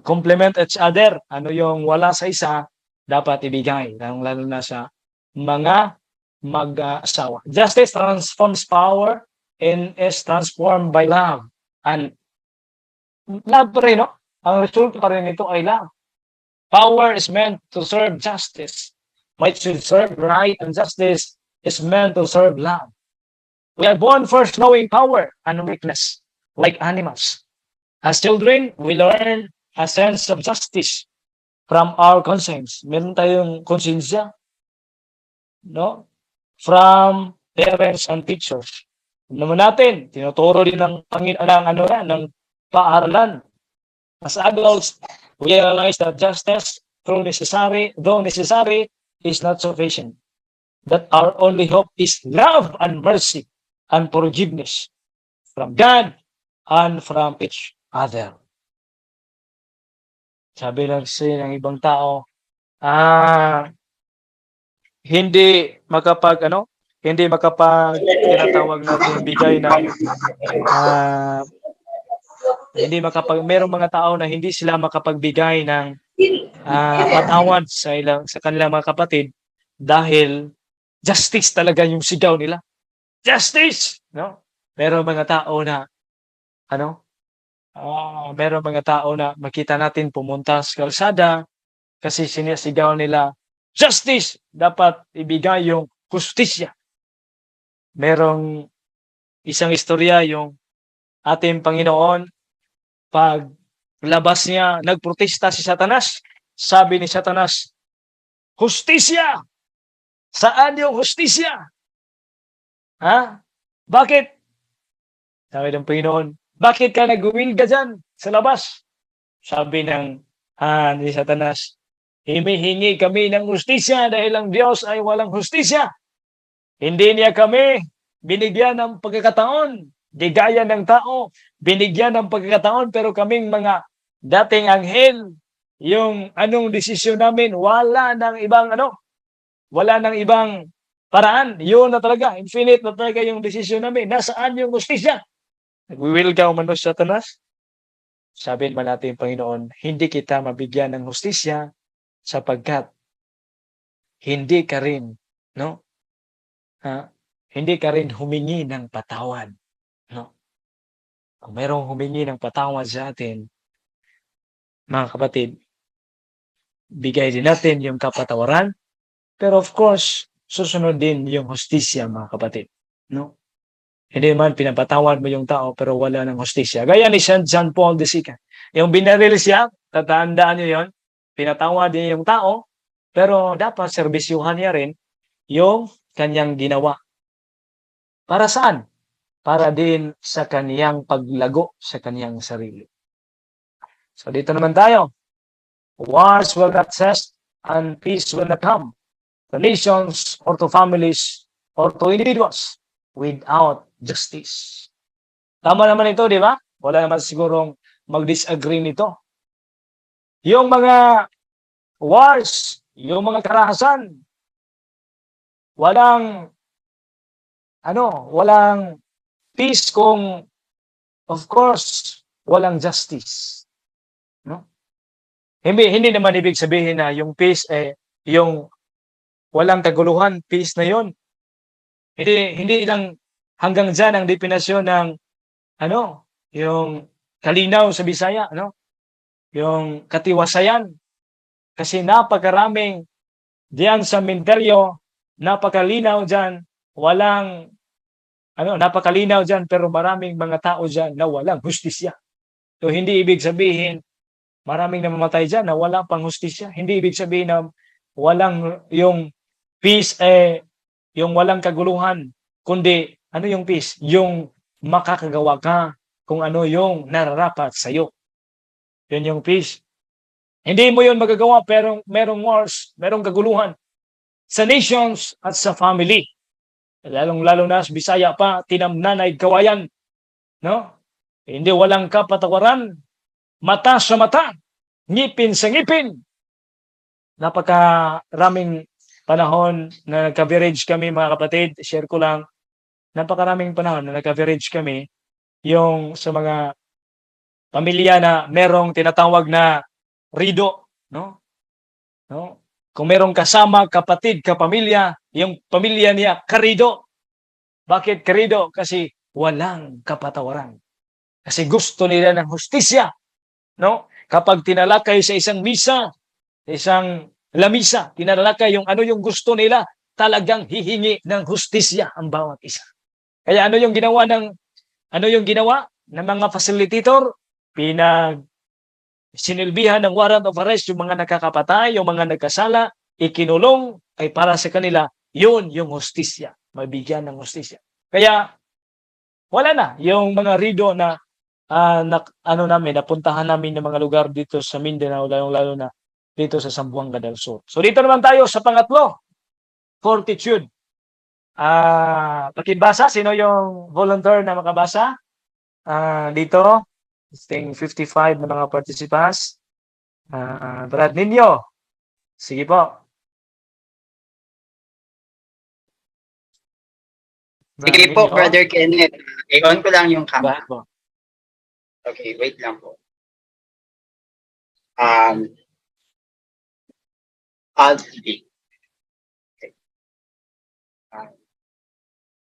Complement each other. Ano yung wala sa isa, dapat ibigay, lalo na sa mga mag-asawa. Justice transforms power and is transformed by love. And love pa rin, no? Ang resulta pa rin nito ay love. Power is meant to serve justice. Might should serve right, and justice is meant to serve love. We are born first knowing power and weakness, like animals. As children, we learn a sense of justice from our conscience. Meron tayong konsensya, no? From parents and teachers. Naman natin, tinuturo din ng ng paaralan. As adults, we realize that justice, though necessary, is not sufficient. That our only hope is love and mercy and forgiveness from God and from each other. Sabi lang kasi ng ibang tao, hindi makapag tinatawag natin bigay ng merong mga tao na hindi sila makapagbigay ng patawad sa kanilang mga kapatid dahil justice talaga yung sigaw nila. Justice, no? Merong mga tao na merong mga tao na makita natin pumunta sa kalsada kasi sinisigaw nila, justice! Dapat ibigay yung hustisya. Merong isang istorya yung ating Panginoon, pag labas niya, nagprotesta si Satanas. Sabi ni Satanas, hustisya! Saan yung hustisya? Bakit? Sabi ng Panginoon, bakit ka nag-uwilga dyan sa labas? Sabi ni Satanas, himihingi kami ng hustisya dahil ang Diyos ay walang hustisya. Hindi niya kami binigyan ng pagkakataon, di gaya ng tao, binigyan ng pagkakataon, pero kaming mga dating anghel, yung anong desisyon namin, wala nang ibang paraan. Yun na talaga, infinite na talaga yung desisyon namin. Nasaan yung hustisya? Nag-will ka umano sa Satanas? Sabi naman natin, Panginoon, hindi kita mabigyan ng hustisya sapagkat hindi ka rin, no? Hindi ka rin humingi ng patawad, no? Kung merong humingi ng patawad sa atin, mga kapatid, bigay din natin yung kapatawaran, pero of course, susunod din yung hustisya, mga kapatid, no? Hindi man pinapatawad mo yung tao pero wala ng hustisya. Gaya ni St. John Paul II. Yung binaril siya, tatandaan niyo yon, pinatawad niya yung tao, pero dapat serbisyuhan niya rin yung kanyang ginawa. Para saan? Para din sa kaniyang paglago sa kaniyang sarili. So dito naman tayo. Wars will not cease and peace will not come to nations or to families or to individuals without justice. Tama naman ito, di ba? Wala naman sigurong mag-disagree nito. Yung mga wars, yung mga karahasan, Walang, walang peace kung, of course, walang justice. No? Hindi naman ibig sabihin na yung peace, yung walang kaguluhan, peace na yon. Hindi lang hanggang dyan ang definasyon ng, yung kalinaw sa Bisaya, yung katiwasayan. Kasi napakaraming diyan sa Mindanao, napakalinaw diyan, napakalinaw diyan pero maraming mga tao diyan na walang hustisya. So hindi ibig sabihin maraming namamatay diyan na wala pang hustisya. Hindi ibig sabihin na walang yung peace, yung walang kaguluhan, kundi ano yung peace? Yung makakagawa ka kung ano yung nararapat sa iyo. Yun yung peace. Hindi mo yun magagawa pero merong wars, merong kaguluhan sa nations at sa family. Lalong-lalo na sa Bisaya pa, tinamnanay kawayan. No? Hindi walang kapatawaran, mata sa mata, ngipin sa ngipin. Napakaraming panahon na nagka-average kami mga kapatid, share ko lang, napakaraming panahon na nagka-average kami yung sa mga pamilya na merong tinatawag na rido, no? Kung merong kasama, kapatid, kapamilya, yung pamilya niya karido. Bakit karido? Kasi walang kapatawaran. Kasi gusto nila ng hustisya, no? Kapag tinalakay sa isang misa, isang lamisa, tinalakay yung ano yung gusto nila, talagang hihingi ng hustisya ang bawat isa. Kaya ano yung ginawa ng mga facilitator? Sinilbihan ng warrant of arrest yung mga nakakapatay, yung mga nagkasala, ikinulong ay para sa kanila, yun yung hustisya, mabigyan ng hustisya. Kaya wala na yung mga rido na napuntahan namin ng mga lugar dito sa Mindanao, lalo na dito sa Zamboanga del Sur. So dito naman tayo sa pangatlo, fortitude. Pakibasa, sino yung volunteer na makabasa? Dito, Sting 55 na mga participants. Brad Ninyo. Sige po. Sige po, Brother Kenneth. I-on ko lang yung camera. Po. Okay, wait lang po. Okay.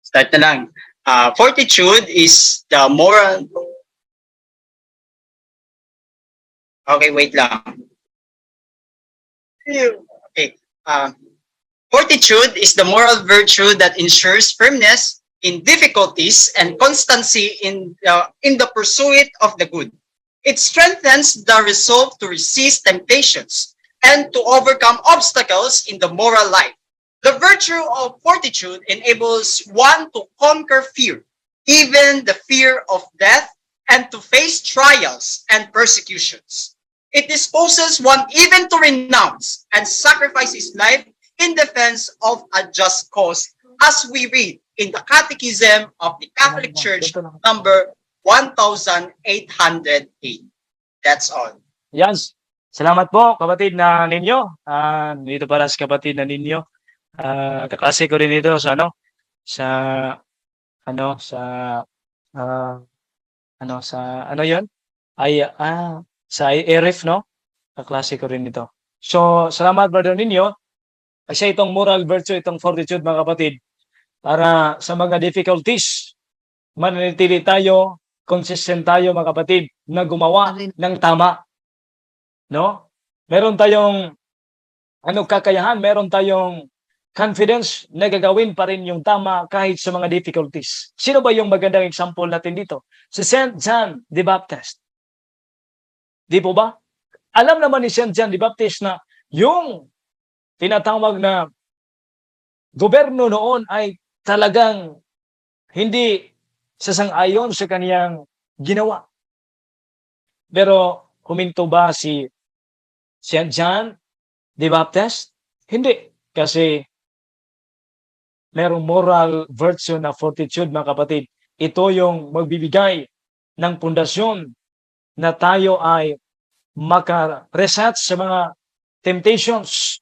Start na lang. Fortitude is the moral... Okay, wait lang. Okay. Fortitude is the moral virtue that ensures firmness in difficulties and constancy in the pursuit of the good. It strengthens the resolve to resist temptations and to overcome obstacles in the moral life. The virtue of fortitude enables one to conquer fear, even the fear of death, and to face trials and persecutions. It disposes one even to renounce and sacrifice his life in defense of a just cause, as we read in the Catechism of the Catholic Church, number 1808. That's all. Yes. Salamat po, kapatid na ninyo. Dito para sa kapatid na ninyo. Kaklase ko rin ito sa sa ERIF, no? Kaklase ko rin ito. So, salamat brother ninyo. Kasi itong moral virtue, itong fortitude mga kapatid, para sa mga difficulties, mananatili tayo, consistent tayo mga kapatid, na gumawa ng tama. No? Meron tayong kakayahan, meron tayong confidence na gagawin pa rin yung tama kahit sa mga difficulties. Sino ba yung magandang example natin dito? Si St. John the Baptist. Di po ba? Alam naman ni St. John the Baptist na yung tinatawag na gobyerno noon ay talagang hindi sasang-ayon sa kaniyang ginawa. Pero huminto ba si St. John the Baptist? Hindi. Kasi merong moral virtue na fortitude mga kapatid. Ito yung magbibigay ng pundasyon na tayo ay maka-reset sa mga temptations.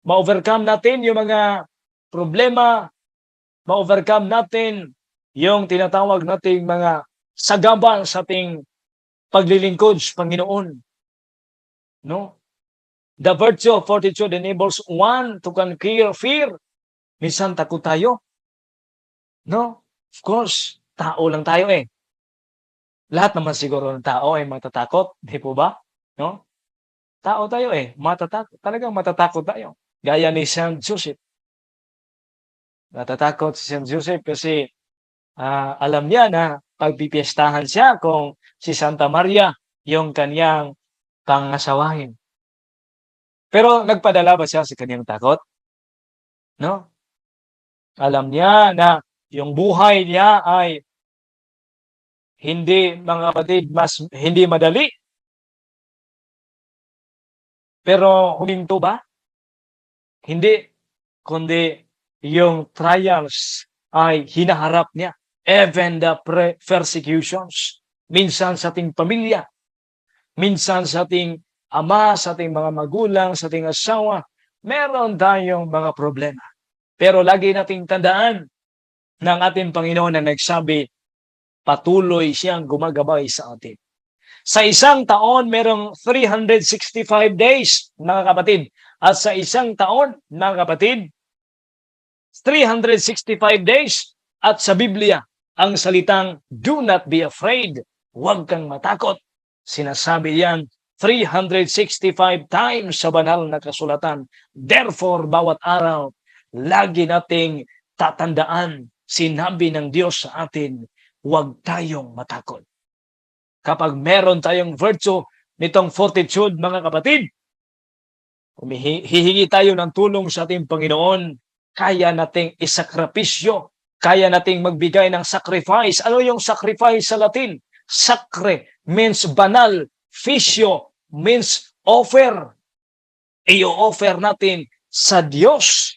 Ma-overcome natin yung mga problema, ma-overcome natin yung tinatawag nating mga sagabal sa ating paglilingkod sa Panginoon. No? The virtue of fortitude enables one to conquer fear. Minsan takot tayo. No? Of course, tao lang tayo eh. Lahat naman siguro ng tao ay matatakot, di po ba? No? Tao tayo eh, matatakot. Talagang matatakot tayo. Gaya ni Saint Joseph. Natatakot si Saint Joseph kasi alam niya na pagpipiestahan siya kung si Santa Maria yung kanyang pangasawahin. Pero nagpadala ba siya sa kanyang takot? No? Alam niya na yung buhay niya ay hindi, mga kapatid, hindi madali. Pero huminto ba? Hindi. Kundi yung trials ay hinaharap niya. Even the persecutions. Minsan sa ating pamilya. Minsan sa ating ama, sa ating mga magulang, sa ating asawa. Meron tayong mga problema. Pero lagi nating tandaan ng ating Panginoon na nagsabi, patuloy siyang gumagabay sa atin. Sa isang taon, merong 365 days, mga kapatid. At sa isang taon, mga kapatid, 365 days. At sa Biblia, ang salitang, do not be afraid. Huwag kang matakot. Sinasabi yan 365 times sa banal na kasulatan. Therefore, bawat araw, lagi nating tatandaan, sinabi ng Diyos sa atin, huwag tayong matakot. Kapag meron tayong virtue nitong fortitude, mga kapatid, hihingi tayo ng tulong sa ating Panginoon, kaya nating isakripisyo, kaya nating magbigay ng sacrifice. Ano yung sacrifice sa Latin? Sacre means banal, fisio means offer. I-offer natin sa Diyos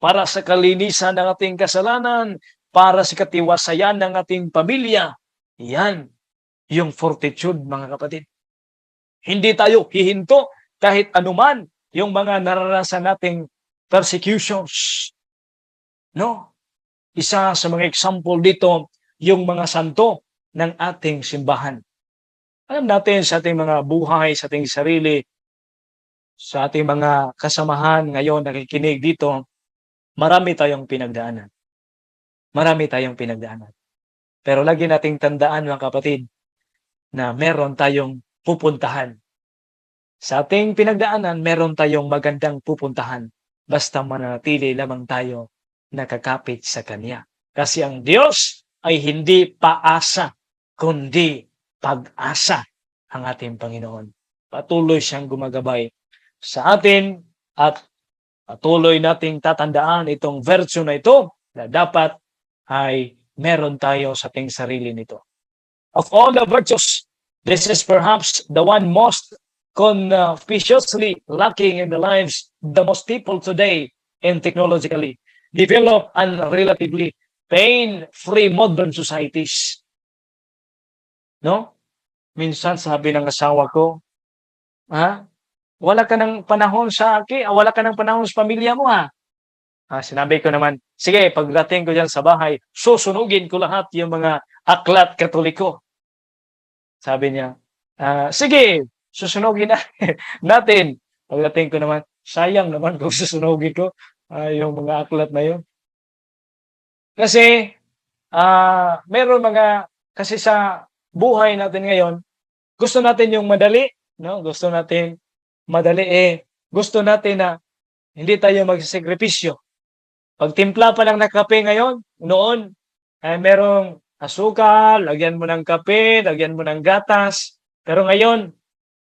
para sa kalinisan ng ating kasalanan, para sa katiwasayan ng ating pamilya. Yan yung fortitude, mga kapatid. Hindi tayo hihinto kahit anuman yung mga naranasan nating persecutions. No? Isa sa mga example dito, yung mga santo ng ating simbahan. Alam natin sa ating mga buhay, sa ating sarili, sa ating mga kasamahan ngayon nakikinig dito, marami tayong pinagdaanan. Marami tayong pinagdaanan. Pero lagi nating tandaan, mga kapatid, na meron tayong pupuntahan. Sa ating pinagdaanan, meron tayong magandang pupuntahan. Basta manatili lamang tayo nakakapit sa Kanya. Kasi ang Diyos ay hindi paasa, kundi pag-asa ang ating Panginoon. Patuloy siyang gumagabay sa atin at patuloy nating tatandaan itong virtue na ito na dapat ay meron tayo sa ating sarili nito. Of all the virtues, this is perhaps the one most conspicuously lacking in the lives of the most people today and technologically developed and relatively pain-free modern societies. No? Minsan sabi ng asawa ko, wala ka ng panahon sa akin, wala ka ng panahon sa pamilya mo sinabi ko naman, sige, pagdating ko dyan sa bahay, susunugin ko lahat yung mga aklat katoliko. Sabi niya, sige, susunugin natin. Pagdating ko naman, sayang naman kung susunugin ko yung mga aklat na yun. Kasi, kasi sa buhay natin ngayon, gusto natin yung madali, no? Gusto natin madali gusto natin na hindi tayo magsasakripisyo. Pag timpla pa lang na kape ngayon, noon, merong asukal, lagyan mo ng kape, lagyan mo ng gatas. Pero ngayon,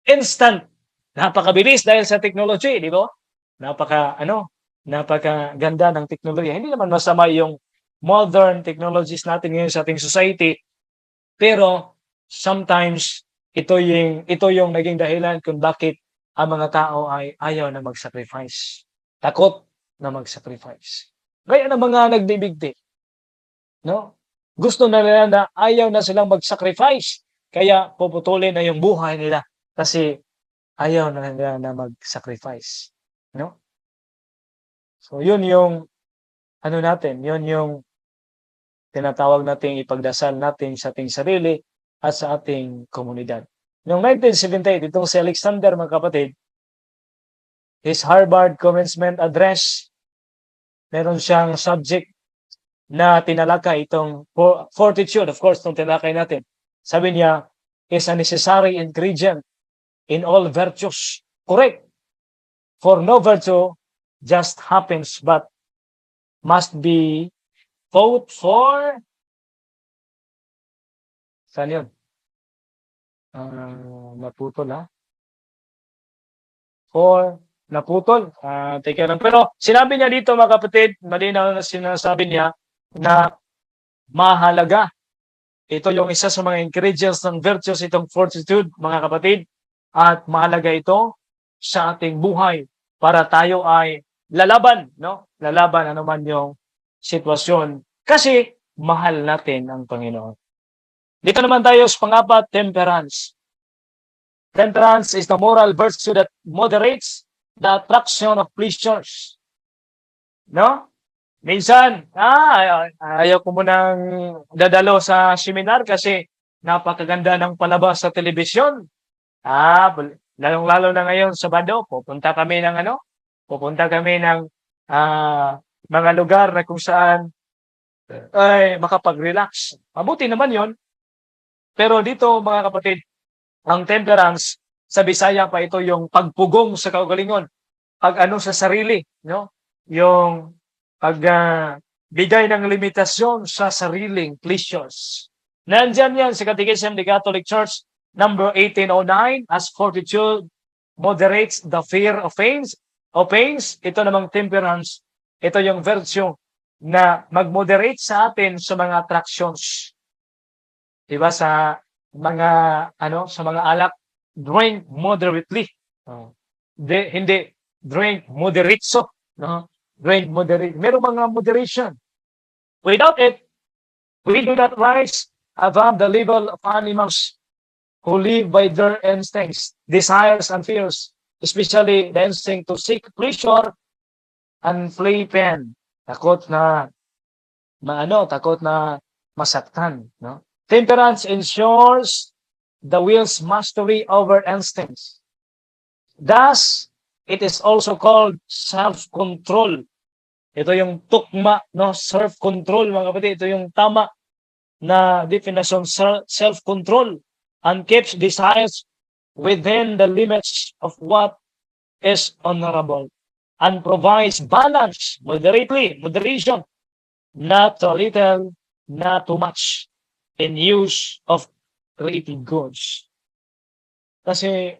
instant. Napakabilis dahil sa technology, di ba? Napakaganda ng teknolohiya. Hindi naman masama yung modern technologies natin ngayon sa ating society. Pero sometimes ito yung naging dahilan kung bakit ang mga tao ay ayaw na mag-sacrifice. Takot na mag-sacrifice. Kaya ng mga nagbibigti, no? Gusto na nila na ayaw na silang mag-sacrifice. Kaya puputulin na yung buhay nila kasi ayaw na nila na mag-sacrifice. No? So yun yung ano natin, yun yung tinatawag nating ipagdasal natin sa ating sarili at sa ating komunidad. Noong 1978, itong si Alexander, mga kapatid, his Harvard commencement address, meron siyang subject na tinalakay itong fortitude. Of course, itong tinalakay natin. Sabi niya, is a necessary ingredient in all virtues. Correct. For no virtue just happens, but must be fought for. Saan yun? Naputol ha? For naputol. Teka lang. Pero sinabi niya dito, mga kapatid, malinaw na sinasabi niya na mahalaga. Ito yung isa sa mga ingredients ng virtues, itong fortitude, mga kapatid. At mahalaga ito sa ating buhay para tayo ay lalaban, no? Lalaban ano man yung sitwasyon. Kasi mahal natin ang Panginoon. Dito naman tayo sa pang-apat, temperance. Temperance is the moral virtue that moderates the attraction of pleasures. No? Minsan, ayaw ko munang dadalo sa seminar kasi napakaganda ng palabas sa telebisyon. Lalong-lalo na ngayon Sabado, pupunta kami ng mga lugar na kung saan ay makapag-relax. Mabuti naman yon. Pero dito, mga kapatid, ang temperance, sa Bisaya pa ito yung pagpugong sa kaugalingon. Pag-ano sa sarili, no? Yung bigay ng limitasyon sa sariling pleasures. Nandyan yan sa Catechism of the Catholic Church, number 1809, as fortitude moderates the fear of pains. Ito namang temperance, ito yung virtue na mag-moderate sa atin sa mga attractions. Diba sa mga alak, drink moderately. Hindi drink moderatso, no? Drink moderate. Merong mga moderation. Without it, we do not rise above the level of animals who live by their instincts, desires, and fears, especially the instinct to seek pleasure and flee pain. Takot na masaktan, no? Temperance ensures the will's mastery over instincts. Thus, it is also called self-control. Ito yung tukma, no? Self-control, mga kapatid. Ito yung tama na definition, self-control, and keeps desires within the limits of what is honorable, and provides balance, moderation, not too little, not too much, in use of created goods. Kasi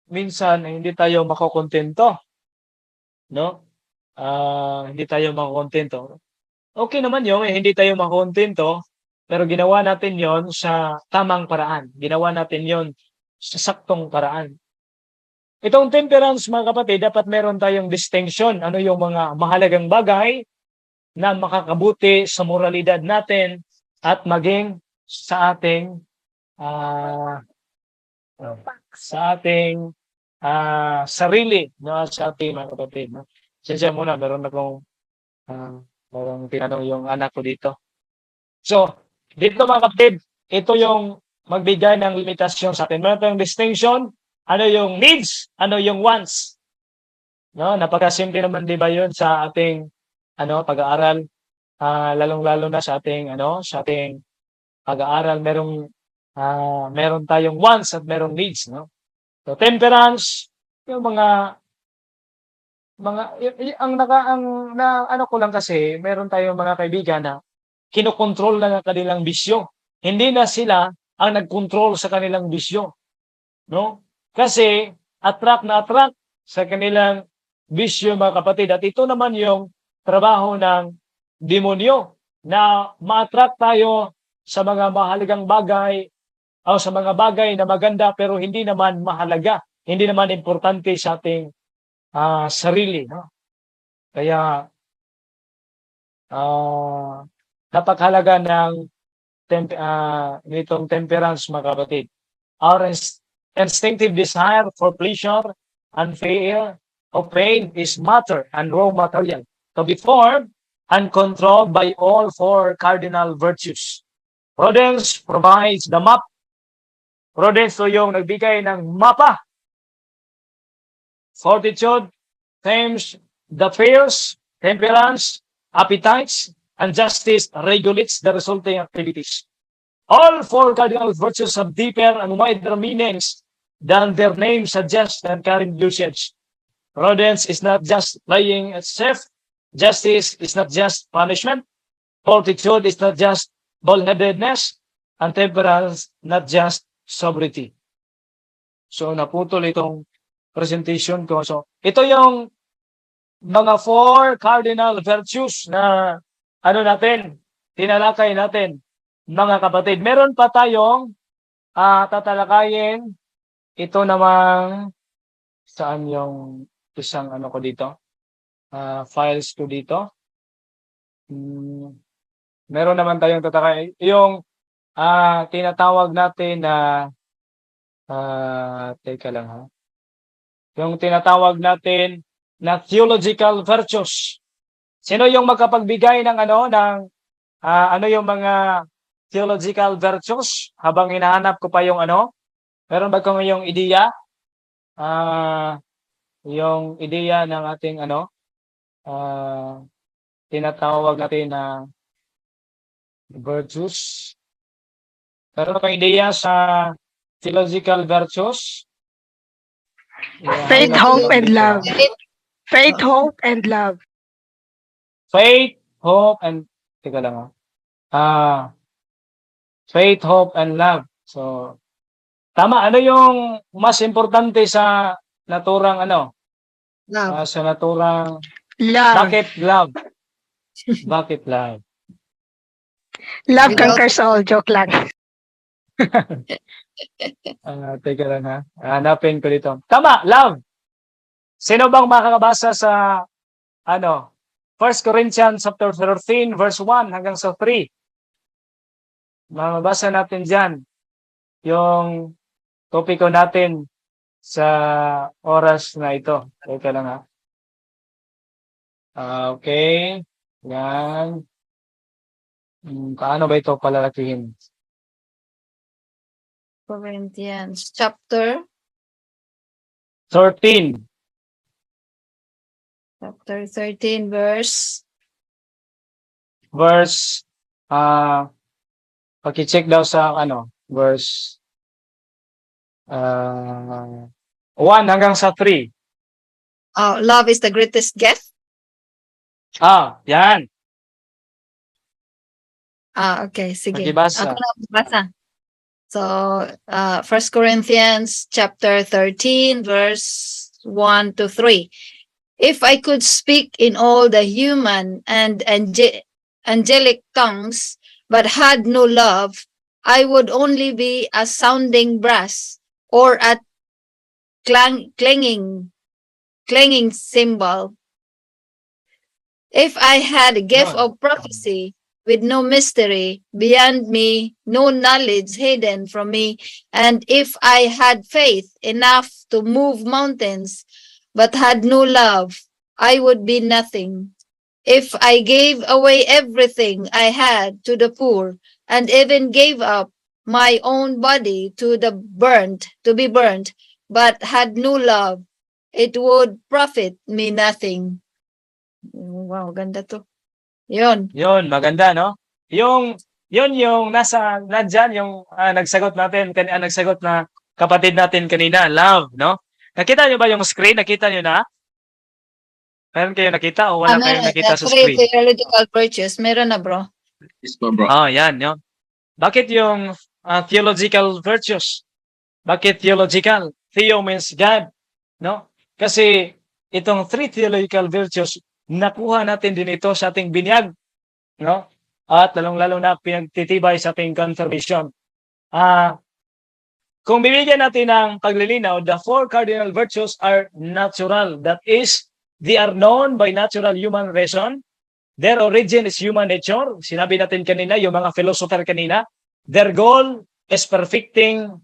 minsan hindi tayo makokontento, no? Hindi tayo makokontento. Okay naman yun, hindi tayo makokontento, pero ginawa natin yon sa tamang paraan. Ginawa natin yon sa saktong paraan. Itong temperance, mga kapatid, dapat meron tayong distinction. Ano yung mga mahalagang bagay na makakabuti sa moralidad natin at maging sa ating sarili, no? Sa ating mga kapatid. No? Siya muna, meron tinanong yung anak ko dito. So, dito mga kapatid, ito yung magbigay ng limitasyon sa atin. Meron tayong distinction, ano yung needs, ano yung wants. No, napakasimple naman 'di ba 'yun sa ating pag-aaral, lalong-lalo na sa ating pag-aaral, meron tayong wants at merong needs, no? So temperance, yung ko lang kasi, meron tayong mga kaibigan na kinokontrol na ng kanilang bisyo. Hindi na sila ang nagkontrol sa kanilang bisyo, no? Kasi attract sa kanilang bisyo, mga kapatid. At ito naman yung trabaho ng demonyo, na ma-attract tayo sa mga mahalagang bagay o sa mga bagay na maganda pero hindi naman mahalaga, hindi naman importante sa ating sarili, no? Kaya napakahalaga ng nitong temperance, mga kapatid. Our instinctive desire for pleasure and fear of pain is matter and raw material to be formed and controlled by all four cardinal virtues. Prudence provides the map. Prudence so yung nagbigay ng mapa. Fortitude tames the fears, temperance, appetites, and justice regulates the resulting activities. All four cardinal virtues have deeper and wider meanings than their names suggest and current usage. Prudence is not just playing it safe. Justice is not just punishment. Fortitude is not just bullheadedness. And temperance not just sobriety. So naputol itong presentation ko. So ito yung mga four cardinal virtues na tinalakay natin, mga kapatid. Meron pa tayong tatalakayin. Ito namang saan yung isang ko dito? Files ko dito. Meron naman tayong tatalakayin. Yung tinatawag natin na teka lang ha. Yung tinatawag natin na theological virtues. Sino yung magkapagbigay ng ano yung mga theological virtues habang hinahanap ko pa yung meron ba kung yung ideya? Yung ideya ng ating tinatawag natin na virtues. Meron ba kang ideya sa theological virtues? Faith, hope, and love. Faith, hope, and love. Faith, hope, and teka lang faith, hope, and love. So, tama. Ano yung mas importante sa naturang Love. sa naturang Love. bakit love? Bakit love? Love Without- conquers all. Joke lang. Teka lang ha. Hanapin ko dito. Tama, love. Sino bang makakabasa sa 1 Corinthians chapter 13 verse 1 hanggang sa 3? Mababasa natin diyan yung topiko natin sa oras na ito. Teka lang ha. Okay. Yan. Paano ba ito palalakihin? Corinthians chapter 13. 13 verse paki-check daw sa verse 1 hanggang sa 3. love is the greatest gift. Yan. Okay, sige. Pakibasa. Ako na magbasa. So, 1 Corinthians chapter 13 verse 1 to 3. If I could speak in all the human and angelic tongues, but had no love, I would only be a sounding brass or a clanging cymbal. If I had a gift of prophecy with no mystery beyond me, no knowledge hidden from me, and if I had faith enough to move mountains, but had no love, I would be nothing. If I gave away everything I had to the poor, and even gave up my own body to be burnt, but had no love, it would profit me nothing. Wow, ganda to. Yun. Yun, maganda, no? Yung nandyan, yung nagsagot na kapatid natin kanina, love, no? Nakita nyo ba yung screen? Nakita nyo na? Meron kayo nakita o wala kayong nakita sa Three screen? theological virtues. Meron na, bro. Yes po, bro. Yan, yun. Bakit yung theological virtues? Bakit theological? Theo means God, no? Kasi itong three theological virtues, nakuha natin din ito sa ating binyag, no? At lalong-lalo na pinagtitibay sa ating confirmation. Kung bibigyan natin ng paglilinaw, the four cardinal virtues are natural. That is, they are known by natural human reason. Their origin is human nature. Sinabi natin kanina, yung mga philosopher kanina, their goal is perfecting